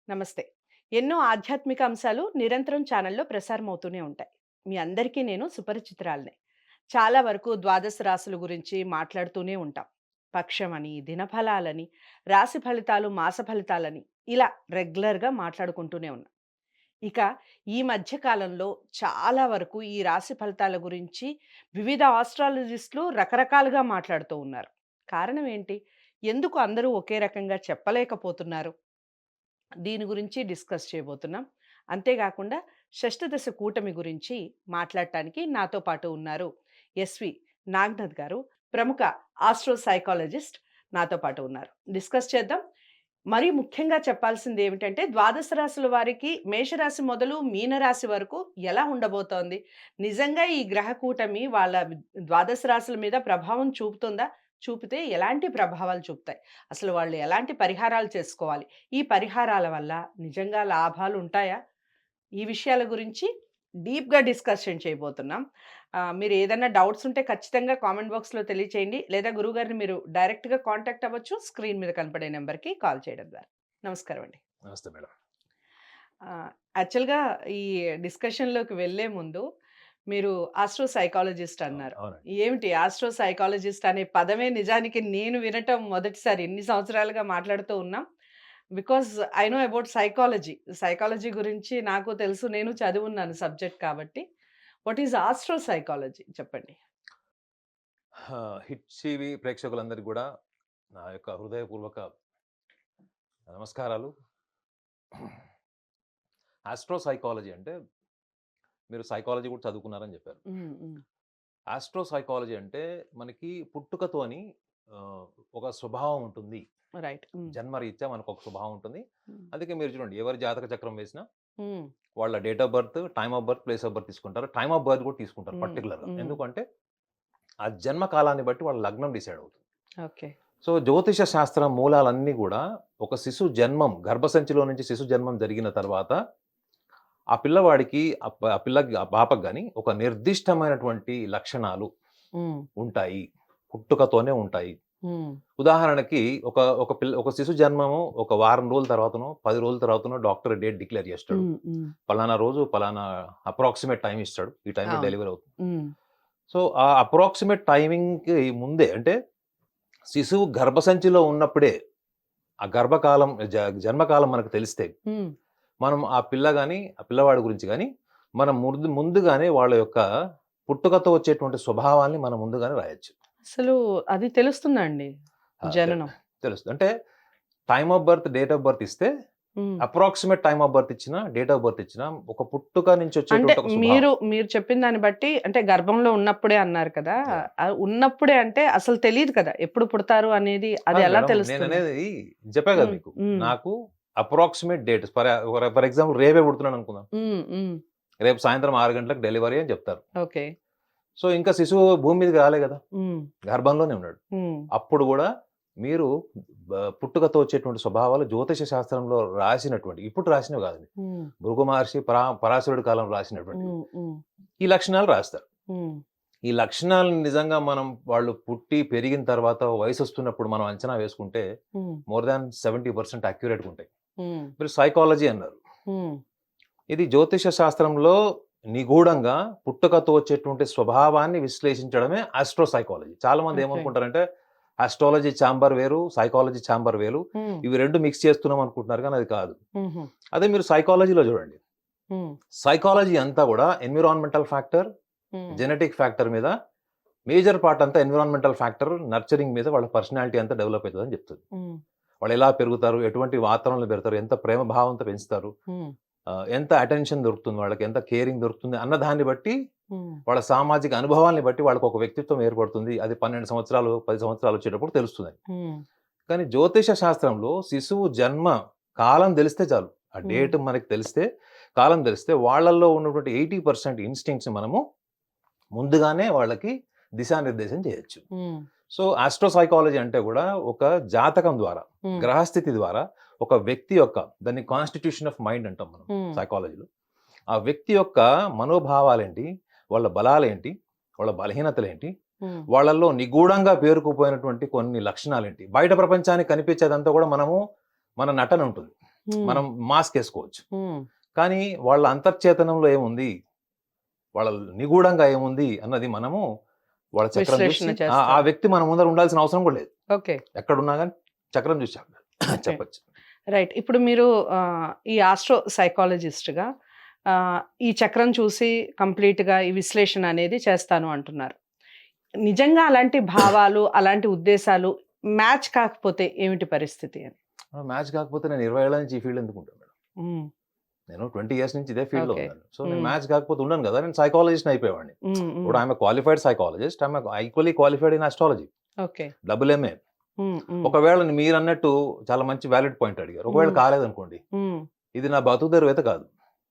నమస్తే. ఎన్నో ఆధ్యాత్మిక అంశాలు నిరంతరం ఛానల్‌లో ప్రసారం అవుతూనే ఉంటాయి. మీ అందరికీ నేను సుపరిచితురాలినే. చాలా వరకు ద్వాదశ రాశుల గురించి మాట్లాడుతూనే ఉంటాం. పక్షమని, దినఫలాలని, రాశి ఫలితాలు, మాస ఫలితాలని ఇలా రెగ్యులర్‌గా మాట్లాడుకుంటూనే ఉన్నాం. ఇక ఈ మధ్య కాలంలో చాలా వరకు ఈ రాశి ఫలితాల గురించి వివిధ ఆస్ట్రాలజిస్టులు రకరకాలుగా మాట్లాడుతూ ఉన్నారు. కారణం ఏంటి? ఎందుకు అందరూ ఒకే రకంగా చెప్పలేకపోతున్నారు? దీని గురించి డిస్కస్ చేయబోతున్నాం. అంతేగాకుండా షష్ఠదశ కూటమి గురించి మాట్లాడటానికి నాతో పాటు ఉన్నారు ఎస్వి నాగ్నాథ్ గారు. ప్రముఖ ఆస్ట్రో సైకాలజిస్ట్ నాతో పాటు ఉన్నారు. డిస్కస్ చేద్దాం. మరీ ముఖ్యంగా చెప్పాల్సింది ఏమిటంటే ద్వాదశ రాశుల వారికి మేషరాశి మొదలు మీనరాశి వరకు ఎలా ఉండబోతోంది? నిజంగా ఈ గ్రహ కూటమి వాళ్ళ ద్వాదశ రాశుల మీద ప్రభావం చూపుతుందా? చూపితే ఎలాంటి ప్రభావాలు చూపుతాయి? అసలు వాళ్ళు ఎలాంటి పరిహారాలు చేసుకోవాలి? ఈ పరిహారాల వల్ల నిజంగా లాభాలు ఉంటాయా? ఈ విషయాల గురించి డీప్‌గా డిస్కషన్ చేయబోతున్నాం. మీరు ఏదైనా డౌట్స్ ఉంటే ఖచ్చితంగా కామెంట్ బాక్స్‌లో తెలియచేయండి. లేదా గురువుగారిని మీరు డైరెక్ట్‌గా కాంటాక్ట్ అవ్వచ్చు. స్క్రీన్ మీద కనపడే నంబర్‌కి కాల్ చేయడం ద్వారా. నమస్కారం అండి. నమస్తే మేడం. యాక్చువల్‌గా ఈ డిస్కషన్‌లోకి వెళ్ళే ముందు మీరు ఆస్ట్రో సైకాలజిస్ట్ అన్నారు. అవునండి. ఏమిటి ఆస్ట్రో సైకాలజిస్ట్ అనే పదమే నిజానికి నేను వినటం మొదటిసారి. ఇన్ని సంవత్సరాలుగా మాట్లాడుతూ ఉన్నాం. Because I know about psychology. Psychology గురించి నాకు తెలుసు. నేను చదివున్నాను సబ్జెక్ట్ కాబట్టి. వాట్ ఈస్ ఆస్ట్రో సైకాలజీ చెప్పండి? హిట్ టీవీ ప్రేక్షకులందరికీ గూడా నా యొక్క హృదయపూర్వక నమస్కారాలు. ఆస్ట్రో సైకాలజీ అంటే మీరు సైకాలజీ కూడా చదువుకున్నారని జెప్పారు. హ్మ్. హ్మ్. ఆస్ట్రో సైకాలజీ అంటే మనకి పుట్టుకతోని ఒక స్వభావం ఉంటుంది. రైట్. హ్మ్. జన్మరీత్యా మనకొక స్వభావం ఉంటుంది. హ్మ్. అందుకే మీరు చూడండి ఎవరి జాతక చక్రం వేసినా హ్మ్. వాళ్ళ date of birth, time of birth, place of birth తీసుకుంటారు. టైమ్ ఆఫ్ బర్త్ కూడా తీసుకుంటారు హ్మ్. పర్టిక్యులర్‌గా. హ్మ్. ఎందుకంటే ఆ జన్మ కాలాన్ని బట్టి వాళ్ళ లగ్నం డిసైడ్ అవుతుంది. ఓకే. సో, జ్యోతిష శాస్త్రం మూలాలన్నీ గూడా ఒక శిశు జన్మం గర్భసంచిలో నుంచి శిశు జన్మం జరిగిన తర్వాత, ఆ పిల్లవాడికి ఆ పిల్లకి ఆ పాపకి గాని ఒక నిర్దిష్టమైనటువంటి లక్షణాలు హ్మ్. ఉంటాయి. పుట్టుకతోనే ఉంటాయి. హ్మ్. ఉదాహరణకి ఒక శిశు జన్మము ఒక వారం రోజుల తర్వాతనో, 10 రోజుల తర్వాతనో డాక్టర్ డేట్ డిక్లేర్ చేస్తాడు. హ్మ్. హ్మ్. పలానా రోజు, పలానా అప్రాక్సిమేట్ టైమ్ ఇస్తాడు. ఈ టైంలో అవును. డెలివరీ అవుతుంది. హ్మ్. సో, ఆ అప్రాక్సిమేట్ టైమింగ్‌కి ముందే అంటే శిశువు గర్భసంచిలో ఉన్నప్పుడే ఆ గర్భకాలం జన్మకాలం మనకు తెలిస్తే, హ్మ్. మనం ఆ పిల్ల గాని, ఆ పిల్లవాడి గురించి గాని, మనం ముందుగానే వాళ్ళ యొక్క పుట్టుకతో వచ్చేటువంటి స్వభావాల్ని మనం ముందుగానే రాయొచ్చు. అసలు అది తెలుస్తుందా అండి? ఆ! జననం. తెలుస్తుంది. అంటే time of birth, date of birth ఇస్తే, హ్మ్. అప్రాక్సిమేట్ టైమ్ ఆఫ్ బర్త్ ఇచ్చినా, డేట్ ఆఫ్ బర్త్ ఇచ్చినా, ఒక పుట్టుక నుంచి అంటే వచ్చేటువంటి ఒక స్వభావం. మీరు చెప్పిన దాన్ని బట్టి అంటే గర్భంలో ఉన్నప్పుడే అన్నారు కదా! యాహ్! ఉన్నప్పుడే అంటే అసలు తెలీదు కదా! ఎప్పుడు పుడతారు అనేది అది కాదు ఎలా మేడం. తెలుస్తుంది? నేననేది చెప్పా గదా హ్మ్. మీకు. హ్మ్. నాకు అప్రాక్సిమేట్ డేట్ ఫర్ ఎగ్జాంపుల్ రేపే పుడుతున్నాననుకుందాం. హ్మ్. హ్మ్. రేపు సాయంత్రం 6 గంటలకు డెలివరీ అని చెప్తారు. ఓకే. సో, ఇంకా శిశువు భూమి మీదకి రాలే గదా! హ్మ్. గర్భంలోనే ఉన్నాడు. హ్మ్. అప్పుడు గూడా మీరు పుట్టుకతో వచ్చేటువంటి స్వభావాలు జ్యోతిష శాస్త్రంలో రాసినటువంటి ఇప్పుడు రాసినవి గాదండి. హ్మ్. భృగు మహర్షి, పరాశరుడి కాలంలో రాసినటువంటివి. హ్మ్. హ్మ్. ఈ లక్షణాలు రాస్తారు. హ్మ్. ఈ లక్షణాలను నిజంగా మనం వాళ్ళు పుట్టి పెరిగిన తర్వాత వయసొస్తున్నప్పుడు మనం అంచనా వేసుకుంటే హ్మ్. మోర్ థాన్ 70% అక్యురేట్‌గా ఉంటాయి. హ్మ్. మీరు సైకాలజీ అన్నారు. హ్మ్. ఇది జ్యోతిష శాస్త్రంలో నిగూఢంగా పుట్టుకతో వచ్చేటువంటి స్వభావాన్ని విశ్లేషించడమే ఆస్ట్రో సైకాలజీ. చాలామంది ఓకే. ఏమనుకుంటారంటే, ఆస్ట్రాలజీ ఛాంబర్ వేరు, సైకాలజీ ఛాంబర్ వేరు. హ్మ్. ఇవి 2 మిక్స్ చేస్తున్నాం అనుకుంటున్నారు గానీ అది కాదు. హుహు. అదే మీరు సైకాలజీలో చూడండి. హ్మ్. సైకాలజీ అంతా గూడా ఎన్విరాన్మెంటల్ ఫ్యాక్టర్, హ్మ్. జెనెటిక్ ఫ్యాక్టర్ మీద మేజర్ పార్ట్ అంతా ఎన్విరాన్మెంటల్ ఫ్యాక్టర్, నర్చరింగ్ మీద వాళ్ళ పర్సనాలిటీ అంతా డెవలప్ అయితదని చెప్తది. హ్మ్. వాళ్ళెలా పెరుగుతారు, ఎటువంటి వాతావరణంలో పెడతారు, ఎంత ప్రేమ భావంతో పెంచుతారు. హ్మ్. ఎంత అటెన్షన్ దొరుకుతుంది వాళ్ళకి, ఎంత కేరింగ్ దొరుకుతుంది అన్న దాన్ని బట్టి, హ్మ్. వాళ్ళ సామాజిక అనుభవాల్ని బట్టి వాళ్ళకొక వ్యక్తిత్వం ఏర్పడుతుంది. అది 12 సంవత్సరాలు, 10 సంవత్సరాలు వచ్చేటప్పుడు తెలుస్తుంది. హ్మ్. కానీ జ్యోతిష శాస్త్రంలో శిశువు జన్మ కాలం తెలిస్తే చాలు. ఆ హ్మ్. డేట్ మనకి తెలిస్తే, కాలం తెలిస్తే వాళ్ళల్లో ఉన్నటువంటి 80% ఇన్‌స్టింక్ట్స్‌ని మనము ముందుగానే వాళ్ళకి దిశానిర్దేశం చేయొచ్చు. హ్మ్. సో, ఆస్ట్రో సైకాలజీ అంటే గూడా ఒక జాతకం ద్వారా, హ్మ్. గ్రహస్థితి ద్వారా ఒక వ్యక్తి యొక్క దాన్ని కాన్స్టిట్యూషన్ ఆఫ్ మైండ్ అంటాం మనం హ్మ్. సైకాలజీలో. ఆ వ్యక్తి యొక్క మనోభావాలేంటి, వాళ్ళ బలాలేంటి, వాళ్ళ బలహీనతలేంటి, హ్మ్. వాళ్ళల్లో నిగూఢంగా పేరుకుపోయినటువంటి కొన్ని లక్షణాలేంటి. బయట ప్రపంచానికి కనిపించేదంతా గూడా మన నటన ఉంటుంది. హ్మ్. మనం మాస్క్ వేసుకోవచ్చు. హ్మ్. కానీ వాళ్ళ అంతర్చేతనంలో ఏముంది, వాళ్ళ నిగూఢంగా ఏముంది అన్నది మనము వాళ్ళ చక్రం విశ్లేషణ చూసి ఆ చేస్తారు. వ్యక్తి మన ముందర ఉండాల్సిన అవసరం కూడా లేదు. ఓకే. ఎక్కడున్నా గాని చక్రం చూసి ఓకే. చెప్పొచ్చు. రైట్. ఇప్పుడు మీరు ఈ ఆస్ట్రో సైకాలజిస్ట్‌గా ఈ చక్రం చూసి కంప్లీట్‌గా ఈ విశ్లేషణ అనేది చేస్తాను అంటున్నారు. నిజంగా అలాంటి భావాలు, అలాంటి ఉద్దేశాలు మ్యాచ్ కాకపోతే ఏమిటి పరిస్థితి అని? మ్యాచ్ కాకపోతే నేను 20 ఏళ్ల నుంచి ఈ ఫీల్డ్ ఎందుకు ఉంటాను మేడం. హ్మ్. నేను 20 ఇయర్స్ నుంచి ఇదే ఫీల్డ్‌లో ఓకే. ఉన్నాను. సో, నేను హ్మ్. మ్యాచ్ కాకపోతే ఉండను కదా! నేను సైకాలజిస్ట్‌ని అయిపోయేవాడిని. హ్మ్. హ్మ్. ఇప్పుడు I'm a qualified psychologist. I'm equally qualified in astrology. Okay. Double MA. హ్మ్. హ్మ్. ఒకవేళ మీరన్నట్టు చాలా మంచి వాలిడ్ పాయింట్ అడిగారు. ఒకవేళ హ్మ్. కాలేదనుకోండి, హ్మ్. ఇది నా బతుకు తెరువు అయితే కాదు.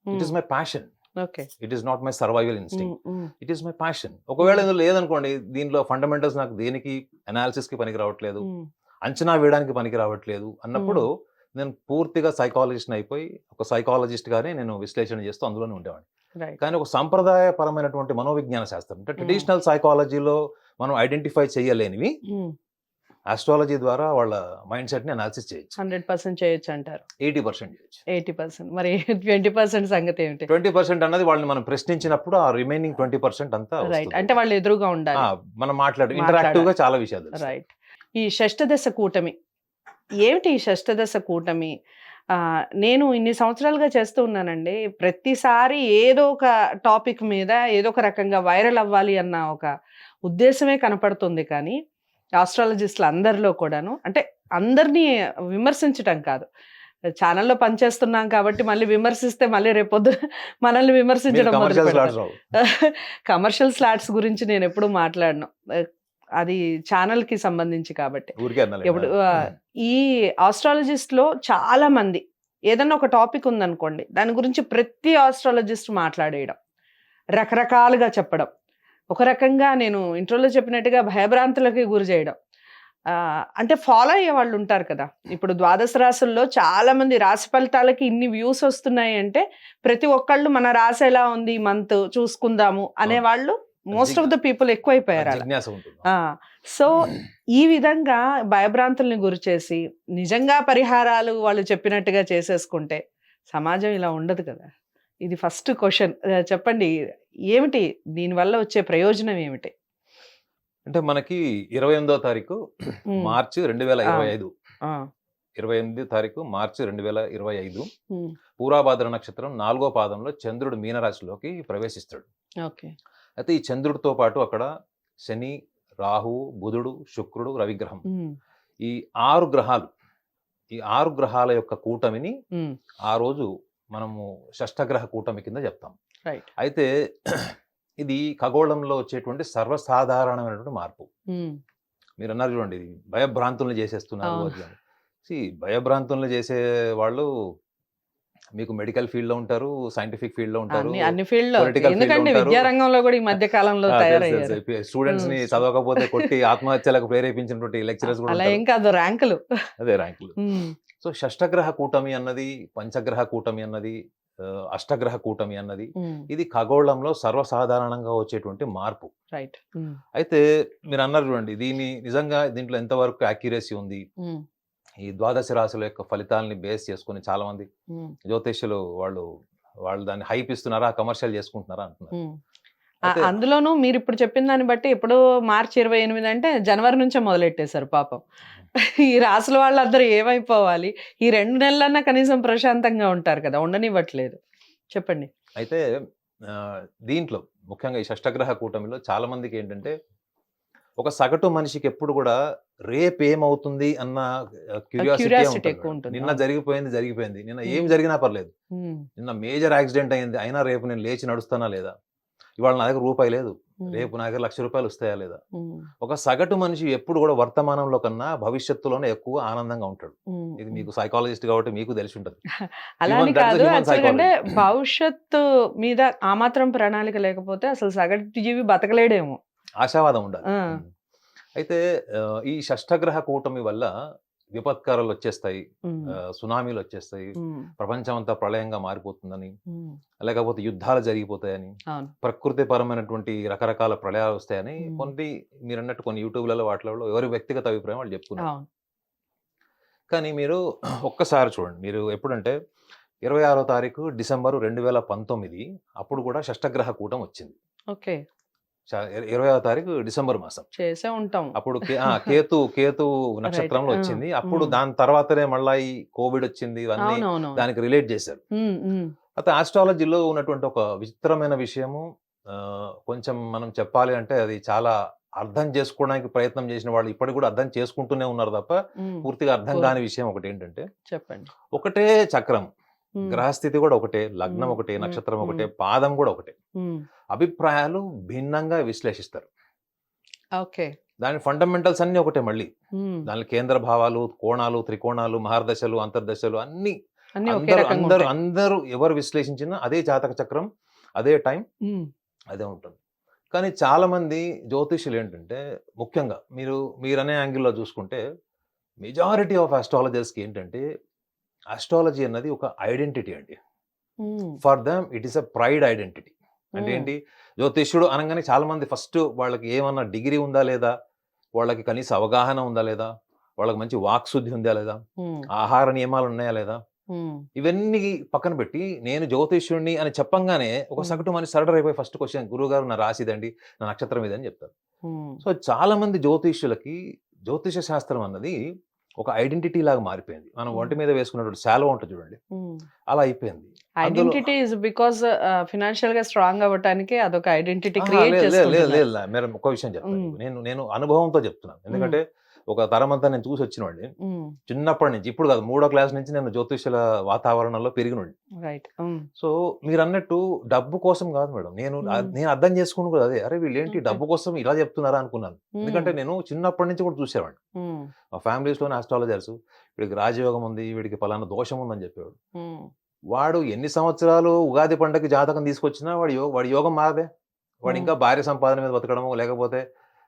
ఇట్ హ్మ్. Is my passion. Okay. It is not my survival హ్మ్. ఇన్‌స్టింక్ట్. హ్మ్. It is my passion. ఒకవేళ హ్మ్. ఇందులో లేదనుకోండి, దీనిలో ఫండమెంటల్స్ నాకు దేనికి అనాలిసిస్‌కి పనికి రావట్లేదు. హ్మ్. అంచనా వేయడానికి పనికి రావట్లేదు అన్నప్పుడు, హ్మ్. నేను పూర్తిగా సైకాలజిస్ట్‌ని అయిపోయి, ఒక సైకాలజిస్ట్‌గానే నేను విశ్లేషణ చేస్తూ అందులోనే ఉండేవాడిని. రైట్. కానీ ఒక సంప్రదాయపరమైనటువంటి మనోవిజ్ఞాన శాస్త్రం అంటే హ్మ్. ట్రెడిషనల్ సైకాలజీలో మనం ఐడెంటిఫై చేయలేనివి హ్మ్. ఆస్ట్రాలజీ ద్వారా వాళ్ళ మైండ్ సెట్‌ని అనాలిసిస్ చేయొచ్చు. 100% చేయొచ్చంటారు. 80% చేయొచ్చు. 80% మరి 20% సంగతేమిటి? 20% అన్నది వాళ్ళని మనం ప్రశ్నించినప్పుడు ఆ రిమైనింగ్ 20% అంతా రైట్. వస్తుంది. అంటే వాళ్ళు ఎదురుగా ఆ! ఉండాలి. మనం మాట్లాడాలి. ఇంటరాక్టివ్‌గా చాలా విషయాలు తెలుస్తాయి. రైట్. ఈ షష్ఠదశ కూటమి. ఏమిటి ఈ షష్ఠదశ కూటమి? నేను ఇన్ని సంవత్సరాలుగా చేస్తూ ఉన్నానండి. ప్రతిసారి ఏదో ఒక టాపిక్ మీద ఏదో ఒక రకంగా వైరల్ అవ్వాలి అన్న ఒక ఉద్దేశమే కనపడుతుంది కానీ, ఆస్ట్రాలజిస్ట్‌లందరిలో కూడాను అంటే అందరిని విమర్శించటం కాదు. ఛానెల్‌లో పనిచేస్తున్నాం కాబట్టి మళ్ళీ విమర్శిస్తే మళ్ళీ రేపొద్దున మనల్ని మీరు విమర్శించడం కమర్షియల్ స్లాట్స్ మొదలుపెడతారు. రావు. కమర్షియల్ స్లాట్స్ గురించి నేనెప్పుడు మాట్లాడను. అది ఛానెల్‌కి సంబంధించి కాబట్టి. ఊరికే అన్నాలేండి. ఇప్పుడు ఈ ఆస్ట్రాలజిస్ట్‌లో చాలా మంది ఏదన్నా ఒక టాపిక్ ఉందనుకోండి. దాని గురించి ప్రతి ఆస్ట్రాలజిస్ట్ మాట్లాడేయడం. రకరకాలుగా చెప్పడం. ఒక రకంగా నేను ఇంట్రోలో చెప్పినట్టుగా భయభ్రాంతులకి గురి చేయడం. అంటే ఫాలో అయ్యేవాళ్ళుంటారు కదా! ఇప్పుడు ద్వాదశ రాసుల్లో చాలా మంది రాశి ఫలితాలకి ఇన్ని వ్యూస్ ఒస్తున్నాయి అంటే, ప్రతి ఒక్కళ్ళు మన రాశి ఎలా ఉంది ఈ మంత్ చూసుకుందాము అవును. అనేవాళ్ళు మోస్ట్ జిగ్ ఆఫ్ ద పీపుల్ ఎక్కువైపోయారలా. జిజ్ఞాస ఉంటుంది. ఆ! సో, ఈ విధంగా భయభ్రాంతుల్ని గురిచేసి, నిజంగా పరిహారాలు వాళ్ళు చెప్పినట్టుగా చేసేసుకుంటే, సమాజం ఇలా ఉండదు కదా! ఇది ఫస్ట్ క్వెషన్. చెప్పండి. ఏమిటి? దీనివల్ల వచ్చే ప్రయోజనం ఏమిటి? అంటే మనకి 28వ తారీఖు హ్మ్. మార్చి ఆ! 2025. ఆ! 28 తారీఖు మార్చి 2025 హ్మ్. పూరాభాద్ర నక్షత్రం 4గో పాదంలో చంద్రుడు మీనరాశిలోకి ప్రవేశిస్తాడు. ఓకే. అయితే ఈ చంద్రుడితో పాటు అక్కడ శని, రాహువు, బుధుడు, శుక్రుడు, రవిగ్రహం. హ్మ్. ఈ 6 గ్రహాలు, ఈ 6 గ్రహాల యొక్క కూటమిని హ్మ్. ఆ రోజు మనము షష్ఠగ్రహ కూటమి కింద చెప్తాం. రైట్. అయితే ఇది ఖగోళంలో వచ్చేటువంటి సర్వసాధారణమైనటువంటి మార్పు. హ్మ్. మీరన్నారు చూడండి, ఇది భయభ్రాంతుల్ని చేసేస్తున్నారు అవును. అది అని. భయభ్రాంతుల్ని చేసే వాళ్ళు మీకు మెడికల్ ఫీల్డ్‌లో ఉంటారు, సైంటిఫిక్ ఫీల్డ్‌లో ఉంటారు, అన్ని ఫీల్డ్‌లో. పొలిటికల్ ఫీల్డ్‌లో ఎందుకండి ఉంటారు. విద్యా రంగంలో గూడా ఈ మధ్య కాలంలో తెలుసు తెలుసు. తయారయ్యారు. హ్మ్. స్టూడెంట్స్‌ని చదవకపోతే కొట్టి ఆత్మహత్యలకు ప్రేరేపించినటువంటి లెక్చరర్స్ కూడా అలా ఉంటారు. ఏం కాదు ర్యాంకులు. అదే ర్యాంకులు. హ్మ్. సో, షష్ఠగ్రహ కూటమి అన్నది, పంచగ్రహ కూటమి అన్నది, అష్టగ్రహ కూటమి అన్నది, హ్మ్. ఇది ఖగోళంలో సర్వసాధారణంగా వచ్చేటువంటి మార్పు. రైట్. హ్మ్. అయితే మీరన్నారు చూడండి, నిజంగా దీంట్లో ఎంతవరకు యాక్యురసీ ఉంది? హ్మ్. ఈ ద్వాదశ రాశుల యొక్క ఫలితాలని బేస్ చేసుకొని చాలామంది హ్మ్. జ్యోతిష్యులు వాళ్ళు దాన్ని హైప్ ఇస్తున్నారా? కమర్షియల్ చేసుకుంటున్నారా అంటున్నారు. హ్మ్. అయితే అందులోనూ మీరిప్పుడు చెప్పిన దాన్ని బట్టి ఎప్పుడో మార్చి 28 అంటే జనవరి నుంచే మొదలెట్టేశారు పాపం. ఈ రాసుల వాళ్ళందరూ ఏమైపోవాలి? ఈ 2 నెలలన్నా కనీసం ప్రశాంతంగా ఉంటారు కదా! ఉండనివ్వట్లేదు. చెప్పండి. అయితే దీంట్లో ముఖ్యంగా ఈ షష్ఠగ్రహ కూటమిలో చాలా మందికేంటంటే, ఒక సగటు మనిషికి ఎప్పుడు గూడా రేపేమవుతుంది అన్న క్యూరియాసిటీయే క్యూరియాసిటీ ఉంటది మేడం. ఎక్కువుంటుంది. నిన్న అవును. జరిగిపోయింది, జరిగిపోయింది. నిన్న ఏం హ్మ్. జరిగినా పర్లేదు. హ్మ్. నిన్న మేజర్ యాక్సిడెంట్ అయింది. అయినా రేపు నేను లేచి నడుస్తానా లేదా? ఇవాళ నా దగ్గర రూపాయి లేదు. హ్మ్. రేపు నా దగ్గర రూ. 1,00,000 వస్తాయా లేదా? హ్మ్. ఒక సగటు మనిషి ఎప్పుడు గూడా వర్తమానంలో కన్నా భవిష్యత్తులోనే ఎక్కువ ఆనందంగా ఉంటాడు. హ్మ్. ఇది హ్మ్. మీకు సైకాలజిస్ట్ కాబట్టి మీకు తెలిసుంటది. అలా అని దట్ ఇస్ ద కాదు. హ్యూమన్ యాక్చువల్‌గా అంటే సైకాలజీ. భవిష్యత్తు మీద ఆ మాత్రం ప్రణాళిక లేకపోతే అసలు సగటు జీవి బతకలేడేమో. ఆశావాదం ఉండాలి. ఆ! అయితే ఈ షష్ఠగ్రహ కూటమి వల్ల విపత్కరాలొచ్చేస్తాయి. హ్మ్. సునామీలొచ్చేస్తాయి. హ్మ్. ప్రపంచం అంతా ప్రళయంగా మారిపోతుందని, హ్మ్. లేకపోతే యుద్ధాలు జరిగిపోతాయని, అవును. ప్రకృతి పరమైనటువంటి రకరకాల ప్రళయాలొస్తాయని హ్మ్. మీరన్నట్టు కొన్ని యూట్యూబ్‌లలో వాటిలలో ఎవరి వ్యక్తిగత అభిప్రాయం వాళ్ళు చెప్పుకున్నారు. అవును. కానీ మీరు ఒక్కసారి చూడండి. మీరు ఎప్పుడంటే 26వ తారీఖు డిసెంబరు 2019 అప్పుడు కూడా షష్టగ్రహ కూటం వచ్చింది. ఓకే. 20వ తారీఖు డిసెంబర్ మాసం. చేసే ఉంటాం. అప్పుడు కేతు రైట్. నక్షత్రంలో ఆ! వచ్చింది. అప్పుడు హ్మ్. దాని తర్వాతనే మళ్ళా ఈ కోవిడ్ వచ్చింది. ఇవన్నీ అవునవునవును. దానికి రిలేట్ చేశారు. హ్మ్. హ్మ్. అయితే ఆస్ట్రాలజీలో ఉన్నటువంటి ఒక విచిత్రమైన విషయము కొంచెం మనం చెప్పాలి అంటే అది చాలా అర్థం చేసుకోవడానికి ప్రయత్నం చేసిన వాళ్ళు ఇప్పటికి కూడా అర్థం చేసుకుంటూనే ఉన్నారు తప్ప హ్మ్. పూర్తిగా అర్థం పూర్ కాని విషయం ఒకటేంటంటే చెప్పండి. ఒకటే చక్రం. హ్మ్. గ్రహస్థితి కూడా ఒకటే, లగ్నం హ్మ్. ఒకటే, హ్మ్. నక్షత్రం ఒకటే, హ్మ్. పాదం కూడా ఒకటే. హ్మ్. అభిప్రాయాలు భిన్నంగా విశ్లేషిస్తారు. ఓకే. దాని ఫండమెంటల్స్ అన్నీ ఒకటే మళ్ళీ. హ్మ్. దానిలో కేంద్ర భావాలు, కోణాలు, త్రికోణాలు, మహర్దశలు, అంతర్దశలు అన్నీ అన్నీ ఒకే అందరూ రకంగా అందరూ ఉంటాయి. అందరూ ఎవరు విశ్లేషించినా అదే జాతక చక్రం, అదే టైం, హ్మ్. అదే ఉంటుంది. కానీ చాలామంది జ్యోతిష్యులేంటంటే ముఖ్యంగా మీరనే యాంగిల్‌లో చూసుకుంటే మెజారిటీ ఆఫ్ అస్ట్రాలజర్స్‌కి ఏంటంటే అస్ట్రాలజీ అన్నది ఒక ఐడెంటిటీ అండి. హ్మ్. For them it is a pride identity. అంటే హ్మ్. ఏంటి? జ్యోతిష్యుడు అనంగానే చాలామంది ఫస్ట్ వాళ్ళకి ఏమన్నా డిగ్రీ ఉందా లేదా? వాళ్ళకి కనీస అవగాహన ఉందా లేదా? వాళ్ళకి మంచి వాక్‌శుద్ధి ఉందా లేదా? హ్మ్. ఆహార నియమాలు ఉన్నాయా లేదా? హ్మ్. ఇవన్నీ పక్కన పెట్టి నేను జ్యోతిష్యుడిని అని చెప్పంగానే ఒక హ్మ్. సగటు మనిషి సరెండర్ అయిపోయి ఫస్ట్ క్వెషన్ గురువుగారు నా రాశి ఇదండి. నా నక్షత్రం ఇదని చెప్తారు. హ్మ్. సో, చాలామంది జ్యోతిష్యులకి జ్యోతిష శాస్త్రం అన్నది ఒక ఐడెంటిటీ లాగా మారిపోయింది. మనం హ్మ్. ఒంటి మీద వేసుకున్నటువంటి శాలువా ఉంటది చూడండి. హ్మ్. అలా అయిపోయింది. అందులో ఐడెంటిటీ ఈస్ బికాజ్ ఫినాన్షియల్‌గా స్ట్రాంగ్ అవ్వటానికి అదొక ఐడెంటిటీ అహా! క్రియేట్ లేదు. లేదు. లేదు. చేసుకుంటున్నారు. లేదు. మీరు ఒక విషయం చెప్తాను హ్మ్. మీకు. నేను నేను అనుభవంతో చెప్తున్నాను. హ్మ్. ఎందుకంటే ఒక తరమంతా నేను చూసొచ్చినోడిని. హ్మ్. చిన్నప్పటి నుంచి ఇప్పుడు కాదు మూడో క్లాస్ నుంచి నేను జ్యోతిష్యుల వాతావరణంలో పెరిగినోడిని. రైట్. హ్మ్. సో, మీరన్నట్టు డబ్బు కోసం కాదు మేడం. హ్మ్. నేను అర్థం చేసుకున్నది కూడా అదే. అరే! వీళ్ళేంటి ఓకే. డబ్బు కోసం ఇలా చెప్తున్నారా అనుకున్నాను. హ్మ్. ఎందుకంటే నేను చిన్నప్పటి నుంచి కూడా చూసేవాడిని. హ్మ్. మా ఫ్యామిలీస్‌లోనే ఆస్ట్రాలజర్స్ వీడికి రాజయోగం ఉంది. వీడికి పలానా దోషం ఉందని చెప్పేవాడు. హ్మ్. వాడు ఎన్ని సంవత్సరాలు ఉగాది పండగకి జాతకం తీసుకొచ్చినా వాడి యోగం మారదే. హ్మ్. వాడింకా భార్య సంపాదన మీద బతకడమో, లేకపోతే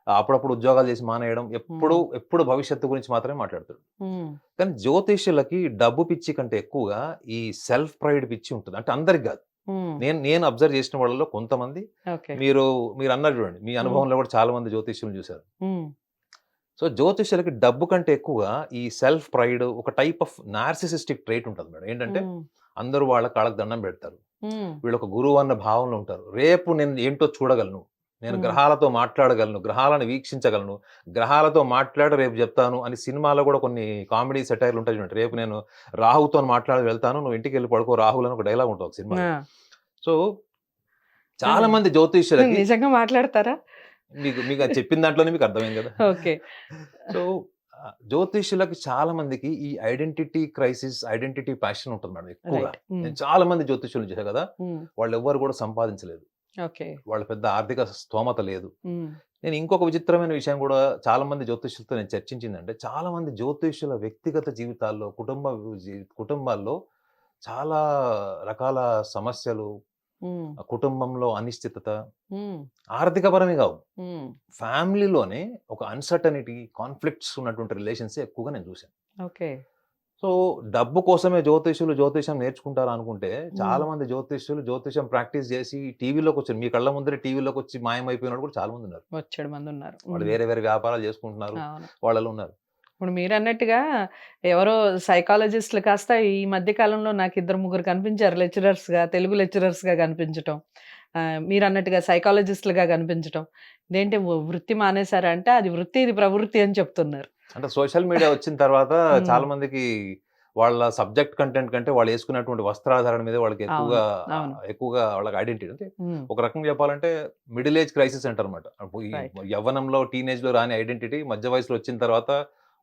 అప్పుడప్పుడు ఉద్యోగాలు చేసి మానేయడం. హ్మ్. ఎప్పుడు భవిష్యత్తు గురించి మాత్రమే మాట్లాడతాడు. హ్మ్. కానీ జ్యోతిష్యులకి డబ్బు పిచ్చి కంటే ఎక్కువగా ఈ సెల్ఫ్ ప్రైడ్ పిచ్చి ఉంటది. అంటే అందరికి గాదు. హ్మ్. నేను అబ్జర్వ్ చేసిన వాళ్ళలో కొంతమంది ఓకే. మీరన్నారు చూడండి. మీ హ్మ్. అనుభవంలో కూడా చాలా మంది జ్యోతిష్యులను చూసారు. హ్మ్. సో, జ్యోతిష్యులకి డబ్బు కంటే ఎక్కువగా ఈ సెల్ఫ్ ప్రైడ్ ఒక టైప్ ఆఫ్ నార్సిసిస్టిక్ ట్రైట్ ఉంటది మేడం. ఏంటంటే హ్మ్. అందరూ వాళ్ళ కాళ్ళకి దండం పెడతారు. హ్మ్. వీళ్ళొక గురువు అన్న భావనలో ఉంటారు. రేపు నేను ఏంటో చూడగలను. నేను హ్మ్. గ్రహాలతో మాట్లాడగలను. గ్రహాలను వీక్షించగలను. గ్రహాలతో మాట్లాడి రేపు జెప్తాను అని సినిమాలో గూడా కొన్ని కామెడీ సెటైర్‌లు ఉంటాయి చూడండి. రేపు నేను రాహుతోని మాట్లాడి వెళ్తాను. నువ్వు ఇంటికెళ్ళి పడుకో రాహుల్ అని ఒక డైలాగ్ ఉంటది ఒక సినిమాలో. ఆ! సో, ఆ! చాలా మంది జ్యోతిష్యులకి నిజంగా మాట్లాడతారా? మీకు అది చెప్పిన దాంట్లోనే మీకు అర్థమైంది గదా! ఓకే. సో, జ్యోతిష్యులకి చాలా మందికి ఈ ఐడెంటిటీ క్రైసిస్, ఐడెంటిటీ ప్యాషన్ ఉంటది మేడం ఎక్కువగా. రైట్. హ్మ్. నేను చాలా మంది జ్యోతిష్యులను చూసా గదా! హ్మ్. వాళ్ళెవ్వరు గూడా సంపాదించలేదు. ఓకే. వాళ్ళ పెద్ద ఆర్థిక స్తోమత లేదు. హ్మ్. నేను ఇంకొక విచిత్రమైన విషయం గూడా చాలా మంది జ్యోతిష్యులతో నేను చర్చించిందంటే, చాలా మంది జ్యోతిష్యుల వ్యక్తిగత జీవితాల్లో, కుటుంబాల్లో చాలా రకాల సమస్యలు, హ్మ్. కుటుంబంలో అనిశ్చితత, హ్మ్. ఆర్థికపరమే గావు. హ్మ్. ఫ్యామిలీలోనే ఒక అన్‌సర్టనిటీ, కాన్‌ఫ్లిక్ట్స్ ఉన్నటువంటి రిలేషన్సే ఎక్కువగా నేను చూసాను. ఓకే. సో, డబ్బు కోసమే జ్యోతిష్యం నేర్చుకుంటారా అనుకుంటే, హ్మ్. చాలా మంది జ్యోతిష్యం ప్రాక్టీస్ జేసి టీవీలోకొచ్చారు. మీ కళ్ళ ముందరే టీవీలోకొచ్చి మాయమైపోయినోళ్ళు కూడా చాలా మందున్నారు. బొచ్చెడు మందున్నారు. వాళ్ళు హ్మ్. వేరే వేరే వ్యాపారాలు చేసుకుంటున్నారు. అవును. వాళ్ళలో ఉన్నారు. ఇప్పుడు మీరన్నట్టుగా ఎవరో సైకాలజిస్ట్‌లు కాస్త ఈ మధ్య కాలంలో నాకిద్దరు, ముగ్గురు కనిపించారు లెక్చరర్స్‌గా, తెలుగు లెక్చరర్స్‌గా కనిపించటం. మీరన్నట్టుగా సైకాలజిస్ట్‌లుగా కనిపించటం. ఇదేంటి వృత్తి మానేసారా అంటే, అది వృత్తి, ఇది ప్రవృత్తి అని చెప్తున్నారు. అంటే సోషల్ మీడియా వచ్చిన తర్వాత హ్మ్. చాలా మందికి వాళ్ళ సబ్జెక్ట్ కంటెంట్ కంటే వాళ్ళేసుకున్నటువంటి వస్త్రాధారణ మీద వాళ్ళకి అవును. అవును. ఎక్కువగా వాళ్ళకి ఐడెంటిటీ అంటే హ్మ్. ఒక రకంగా చెప్పాలంటే మిడిల్ ఏజ్ క్రైసిస్ అంటారన్నమాట. అప్పుడు ఈ రైట్. యవ్వనంలో, టీనేజ్‌లో రాని ఐడెంటిటీ మధ్య వయసులో వచ్చిన తర్వాత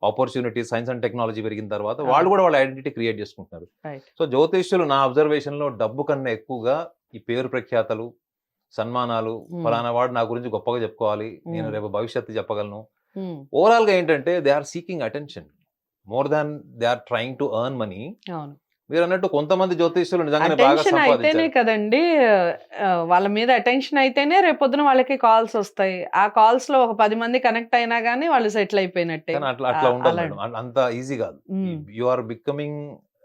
ఆపర్చునిటీ సైన్స్ అండ్ టెక్నాలజీ పెరిగిన తర్వాత వాళ్ళు అవును. కూడా వాళ్ళ ఐడెంటిటీ క్రియేట్ చేసుకుంటున్నారు. రైట్. సో, జ్యోతిష్యులు నా అబ్జర్వేషన్‌లో డబ్బు కన్నా ఎక్కువగా ఈ పేరు ప్రఖ్యాతలు, సన్మానాలు, హ్మ్. ఫలానా వాడు నా గురించి గొప్పగా చెప్పుకోవాలి. నేను హ్మ్. రేపు భవిష్యత్తు చెప్పగలను. హ్మ్. ఓవరాల్‌గా ఏంటంటే they are seeking attention. More than they are trying to earn money. అవును. మీరన్నట్టు కొంతమంది జ్యోతిష్యులు నిజంగానే బాగా అటెన్షన్ అయితేనే సంపాదించారు. కదండీ! వాళ్ళ మీద అటెన్షన్ అయితేనే రేపొద్దున వాళ్ళకి కాల్సొస్తాయి. ఆ కాల్స్‌లో ఒక 10 మంది కనెక్ట్ అయినా గాని వాళ్ళు సెటిల్ అయిపోయినట్టే. కానీ అట్లా ఉండదు అలా మేడం. అంత ఈజీ గాదు. Hmm. You are becoming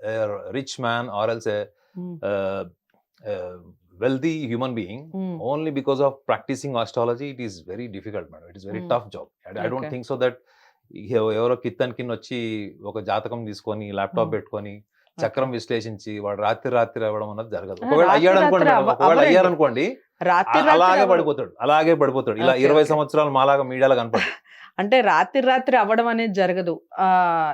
a rich man or else hmm. Ah, ah, wealthy human being hmm. Only because of practising astrology it is very difficult madam. It is very hmm. Tough job. I don't okay. Think so that ఎవరో కిత్తెనకినొచ్చి ఒక జాతకం తీసుకొని, laptop హ్మ్. పెట్టుకొని, okay. చక్రం విశ్లేషించి వాడు రాత్రి రాత్రి అవ్వడం అన్నది జరగదు. ఆ! ఒకవేళ రాత్రి అయ్యాడనుకోండి రాత్రి మేడం, ఒకవేళ అవ్వరండి. అయ్యారనుకోండి రాత్రి రాత్రి అలాగే అవ్వరు. పడిపోతాడు. అలాగే పడిపోతాడు. ఇలా ఓకే. 20 ఓకే. సంవత్సరాలు మాలాగా మీడియాలో కనపడ్డు. అంటే రాత్రి రాత్రి అవ్వడం అనేది జరగదు.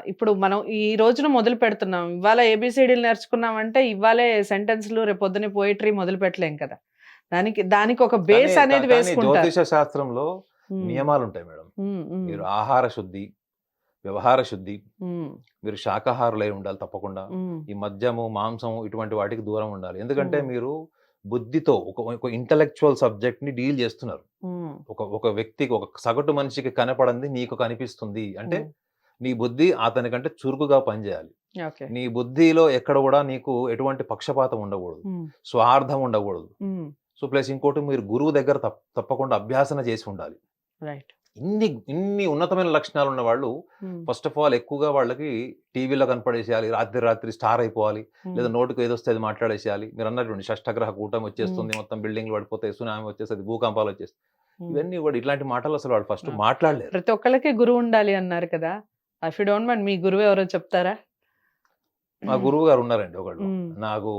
ఇప్పుడు మనం ఈ రోజున మొదలు పెడుతున్నాం. ఇవాళ ఏబీసీడీలు నేర్చుకున్నామంటే ఇవ్వాళే సెంటెన్స్‌లు రేపొద్దున్నే పోయెట్రీ మొదలు పెట్టలేం కదా! దానికొక కానీ బేస్ అనేది కానీ వేసుకుంటారు. జ్యోతిష శాస్త్రంలో హ్మ్. నియమాలుంటాయి మేడం. హ్మ్. హ్మ్. మీరు ఆహార శుద్ధి, వ్యవహార శుద్ధి, హ్మ్. మీరు శాకాహారులై ఉండాలి తప్పకుండా. హ్మ్. ఈ మద్యము, మాంసం ఇటువంటి వాటికి దూరం ఉండాలి. ఎందుకంటే హ్మ్. మీరు బుద్ధితో ఒక ఇంటలెక్చువల్ సబ్జెక్ట్‌ని డీల్ చేస్తున్నారు. హ్మ్. ఒక వ్యక్తికి, ఒక సగటు మనిషికి కనపడంది నీకు కనిపిస్తుంది. అంటే హ్మ్. నీ బుద్ధి అతనికంటే చురుకుగా పనిచేయాలి. ఓకే. నీ బుద్ధిలో ఎక్కడ గూడా నీకు ఎటువంటి పక్షపాతం ఉండకూడదు. హ్మ్. స్వార్థం ఉండకూడదు. హ్మ్. సో, ప్లస్ ఇంకోటి మీరు గురువు దగ్గర తప్పకుండా అభ్యాసన చేసి ఉండాలి. రైట్. ఇన్ని ఉన్నతమైన లక్షణాలున్న వాళ్ళు హ్మ్. ఫస్ట్ ఆఫ్ ఆల్ ఎక్కువగా వాళ్ళకి టీవీలో కనపడేసేయాలి. రాత్రి రాత్రి స్టార్ అయిపోవాలి. హ్మ్. లేదా నోటికి ఏదొస్తే అది మాట్లాడేసేయాలి. మీరన్నటువంటి షష్టగ్రహ కూటమి హ్మ్. వచ్చేస్తుంది. మొత్తం బిల్డింగ్‌లు పడిపోతాయి. సునామీ వచ్చేస్తది. భూకంపాలు వచ్చేస్తాయి. హ్మ్. ఇవన్నీ కూడా ఇట్లాంటి మాటలు అసలు వాళ్ళు ఫస్ట్ ఆ! మాట్లాడలేరు. ప్రతి ఒక్కళ్ళకి గురువుండాలి అన్నారు కదా! ఇఫ్ యూ డోంట్ మైండ్ మీ గురువెవరో చెప్తారా? మా గురువు గారు ఉన్నారండి ఒకళ్ళు. హ్మ్. నాకు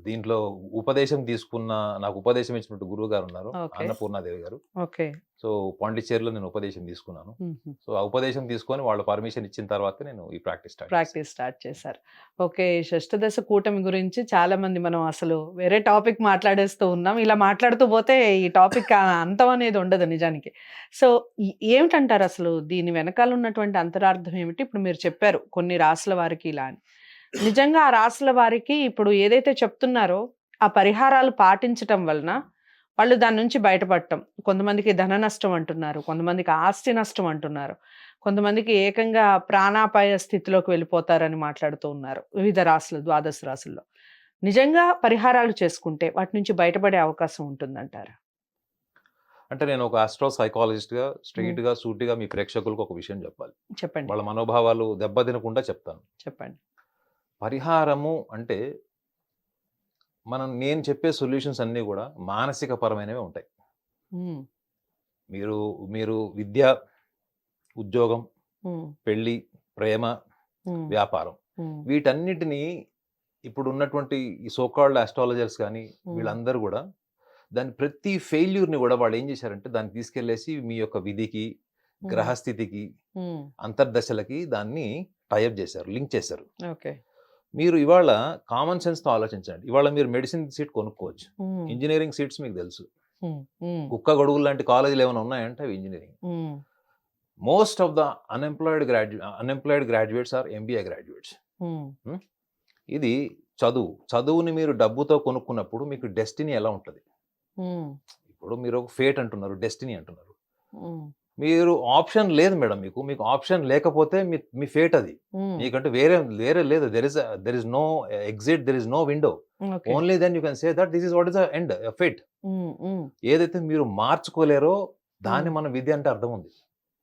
దీంట్లో ఉపదేశం తీసుకున్న నాకు ఉపదేశం ఇచ్చినట్టు గురువు గారున్నారు. ఓకే. అన్నపూర్ణాదేవి గారు. ఓకే. సో, పాండిచ్చేరిలో నేను ఉపదేశం తీసుకున్నాను. హుహు. సో, ఆ ఉపదేశం తీసుకొని వాళ్ళు పర్మిషన్ ఇచ్చిన తర్వాతే నేను ఈ ప్రాక్టీస్ స్టార్ట్ చేశాను. ప్రాక్టీస్ స్టార్ట్ చేశారు. ఓకే. ఈ షష్ఠదశ కూటమి గురించి చాలామంది మనం అసలు వేరే టాపిక్ మాట్లాడేస్తూ ఉన్నాం. ఇలా మాట్లాడుతూ పోతే ఈ టాపిక్ అంతం అనేది ఉండదు నిజానికి. సో, ఏమిటంటారసలు దీని వెనకాల ఉన్నటువంటి అంతరార్థం ఏమిటి? ఇప్పుడు మీరు చెప్పారు కొన్ని రాసుల వారికి ఇలా అని. నిజంగా ఆ రాసుల వారికి ఇప్పుడు ఏదైతే చెప్తున్నారో ఆ పరిహారాలు పాటించటం వలన వాళ్ళు దాని నుంచి బయటపడటం. కొంతమందికి ధన నష్టం అంటున్నారు. కొంతమందికి ఆస్తి నష్టం అంటున్నారు. కొంతమందికి ఏకంగా ప్రాణాపాయ స్థితిలోకి వెళ్ళిపోతారని మాట్లాడుతూ ఉన్నారు. వివిధ రాశులు, ద్వాదశ రాశుల్లో. నిజంగా పరిహారాలు చేసుకుంటే వాటి నుంచి బయటపడే అవకాశం ఉంటుందంటారా? అంటే నేను ఒక ఆస్ట్రో సైకాలజిస్ట్‌గా హ్మ్. స్ట్రెయిట్‌గా, సూటిగా మీ ప్రేక్షకులకు ఒక విషయం చెప్పాలి. చెప్పండి. వాళ్ళ మనోభావాలు దెబ్బతినకుండా చెప్తాను. చెప్పండి. పరిహారము అంటే నేను చెప్పే సొల్యూషన్స్ అన్నీ గూడా మానసిక పరమైనవే ఉంటాయి. హ్మ్. మీరు మీరు విద్య, ఉద్యోగం, హ్మ్. పెళ్లి, ప్రేమ, హ్మ్. వ్యాపారం హ్మ్. వీటన్నిటిని ఇప్పుడున్నటువంటి ఈ సో కాల్డ్ అస్ట్రాలజర్స్ గాని హ్మ్. వీళ్ళందరూ గూడా దాని ప్రతి ఫెయిల్యూర్‌ని గూడా వాళ్ళేం జేశారంటే దాన్ని తీసుకెళ్ళేసి మీ యొక్క విధికి, హ్మ్. గ్రహస్థితికి, హ్మ్. అంతర్దశలకి దాన్ని టై అప్ జేశారు. లింక్ చేశారు. ఓకే. మీరు ఇవాళ కామన్ సెన్స్‌తో ఆలోచించండి. ఇవాళ మీరు మెడిసిన్ సీట్ కొనుక్కోవచ్చు. హ్మ్. ఇంజినీరింగ్ సీట్స్ మీకు తెలుసు. హ్మ్. హ్మ్. కుక్క గొడుగులు లాంటి కాలేజీలు ఏమైనా ఉన్నాయంటే అవి ఇంజినీరింగ్. హ్మ్. Most of the unemployed graduates are MBA graduates. Hmm. Hmm. ఇది చదువు. చదువుని మీరు డబ్బుతో కొనుక్కున్నప్పుడు మీకు డెస్టినీ ఎలా ఉంటది? హ్మ్. ఇప్పుడు మీరు ఒక ఫేట్ అంటున్నారు. డెస్టినీ అంటున్నారు. హ్మ్. మీరు ఆప్షన్ లేదు మేడం మీకు. మీకు ఆప్షన్ లేకపోతే మీ మీ ఫేట్ అది. హ్మ్. మీకంటే వేరే వేరే లేదు. There is no exit. There is no window. Okay. Only then you can say that this is what is the end fate. Hmm. Hmm. ఏదైతే మీరు మార్చుకోలేరో హ్మ్. దాన్ని మనం విధి అంటే అర్థం ఉంది.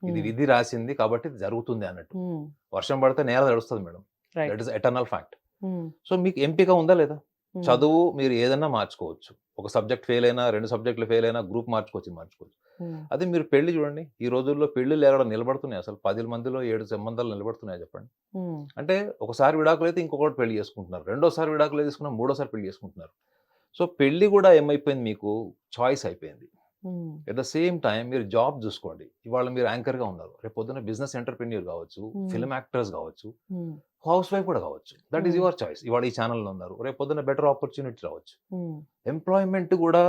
ఇది హ్మ్. విధి రాసింది కాబట్టి ఇది జరుగుతుంది అన్నట్టు. హ్మ్. వర్షం పడితే నేల తడుస్తది madam. Right. That is eternal fact. Hmm. So, మీకు ఎంపిక ఉందా లేదా? హ్మ్. చదువు మీరు ఏదన్నా మార్చుకోవచ్చు. ఒక సబ్జెక్ట్ ఫెయిల్ అయినా, 2 సబ్జెక్ట్‌లు ఫెయిల్ అయినా గ్రూప్ మార్చుకోవచ్చు. హ్మ్. అదే మీరు పెళ్లి చూడండి. ఈ రోజుల్లో పెళ్ళిళ్ళు ఎక్కడ నిలబడుతున్నాయి అసలు 10 మందిలో 7 సంబంధాలు నిలబడుతున్నాయా చెప్పండి? హ్మ్. అంటే ఒకసారి విడాకులైతే ఇంకొకటి పెళ్లి చేసుకుంటున్నారు. రెండోసారి విడాకులు తీసుకున్న మూడోసారి పెళ్లి చేసుకుంటున్నారు. సో, పెళ్లి గూడా ఏమైపోయింది మీకు చాయిస్ అయిపోయింది. హ్మ్. ఎట్ ద సేమ్ టైమ్ మీరు జాబ్ జూసుకోండి. ఇవాళ మీరు యాంకర్‌గా ఉన్నారు. రేపొద్దున బిజినెస్ ఎంటర్‌ప్రెన్యూర్ గావచ్చు, హ్మ్. ఫిల్మ్ యాక్టర్స్ గావచ్చు, హ్మ్. హౌస్ వైఫ్ కూడా గావచ్చు. దట్ ఈస్ హ్మ్. Your choice. ఇవాళ ఈ ఛానెల్‌లో ఉన్నారు. రేపొద్దున బెటర్ ఆపర్చునిటీ రావచ్చు. హ్మ్. ఎంప్లాయ్‌మెంట్ గూడా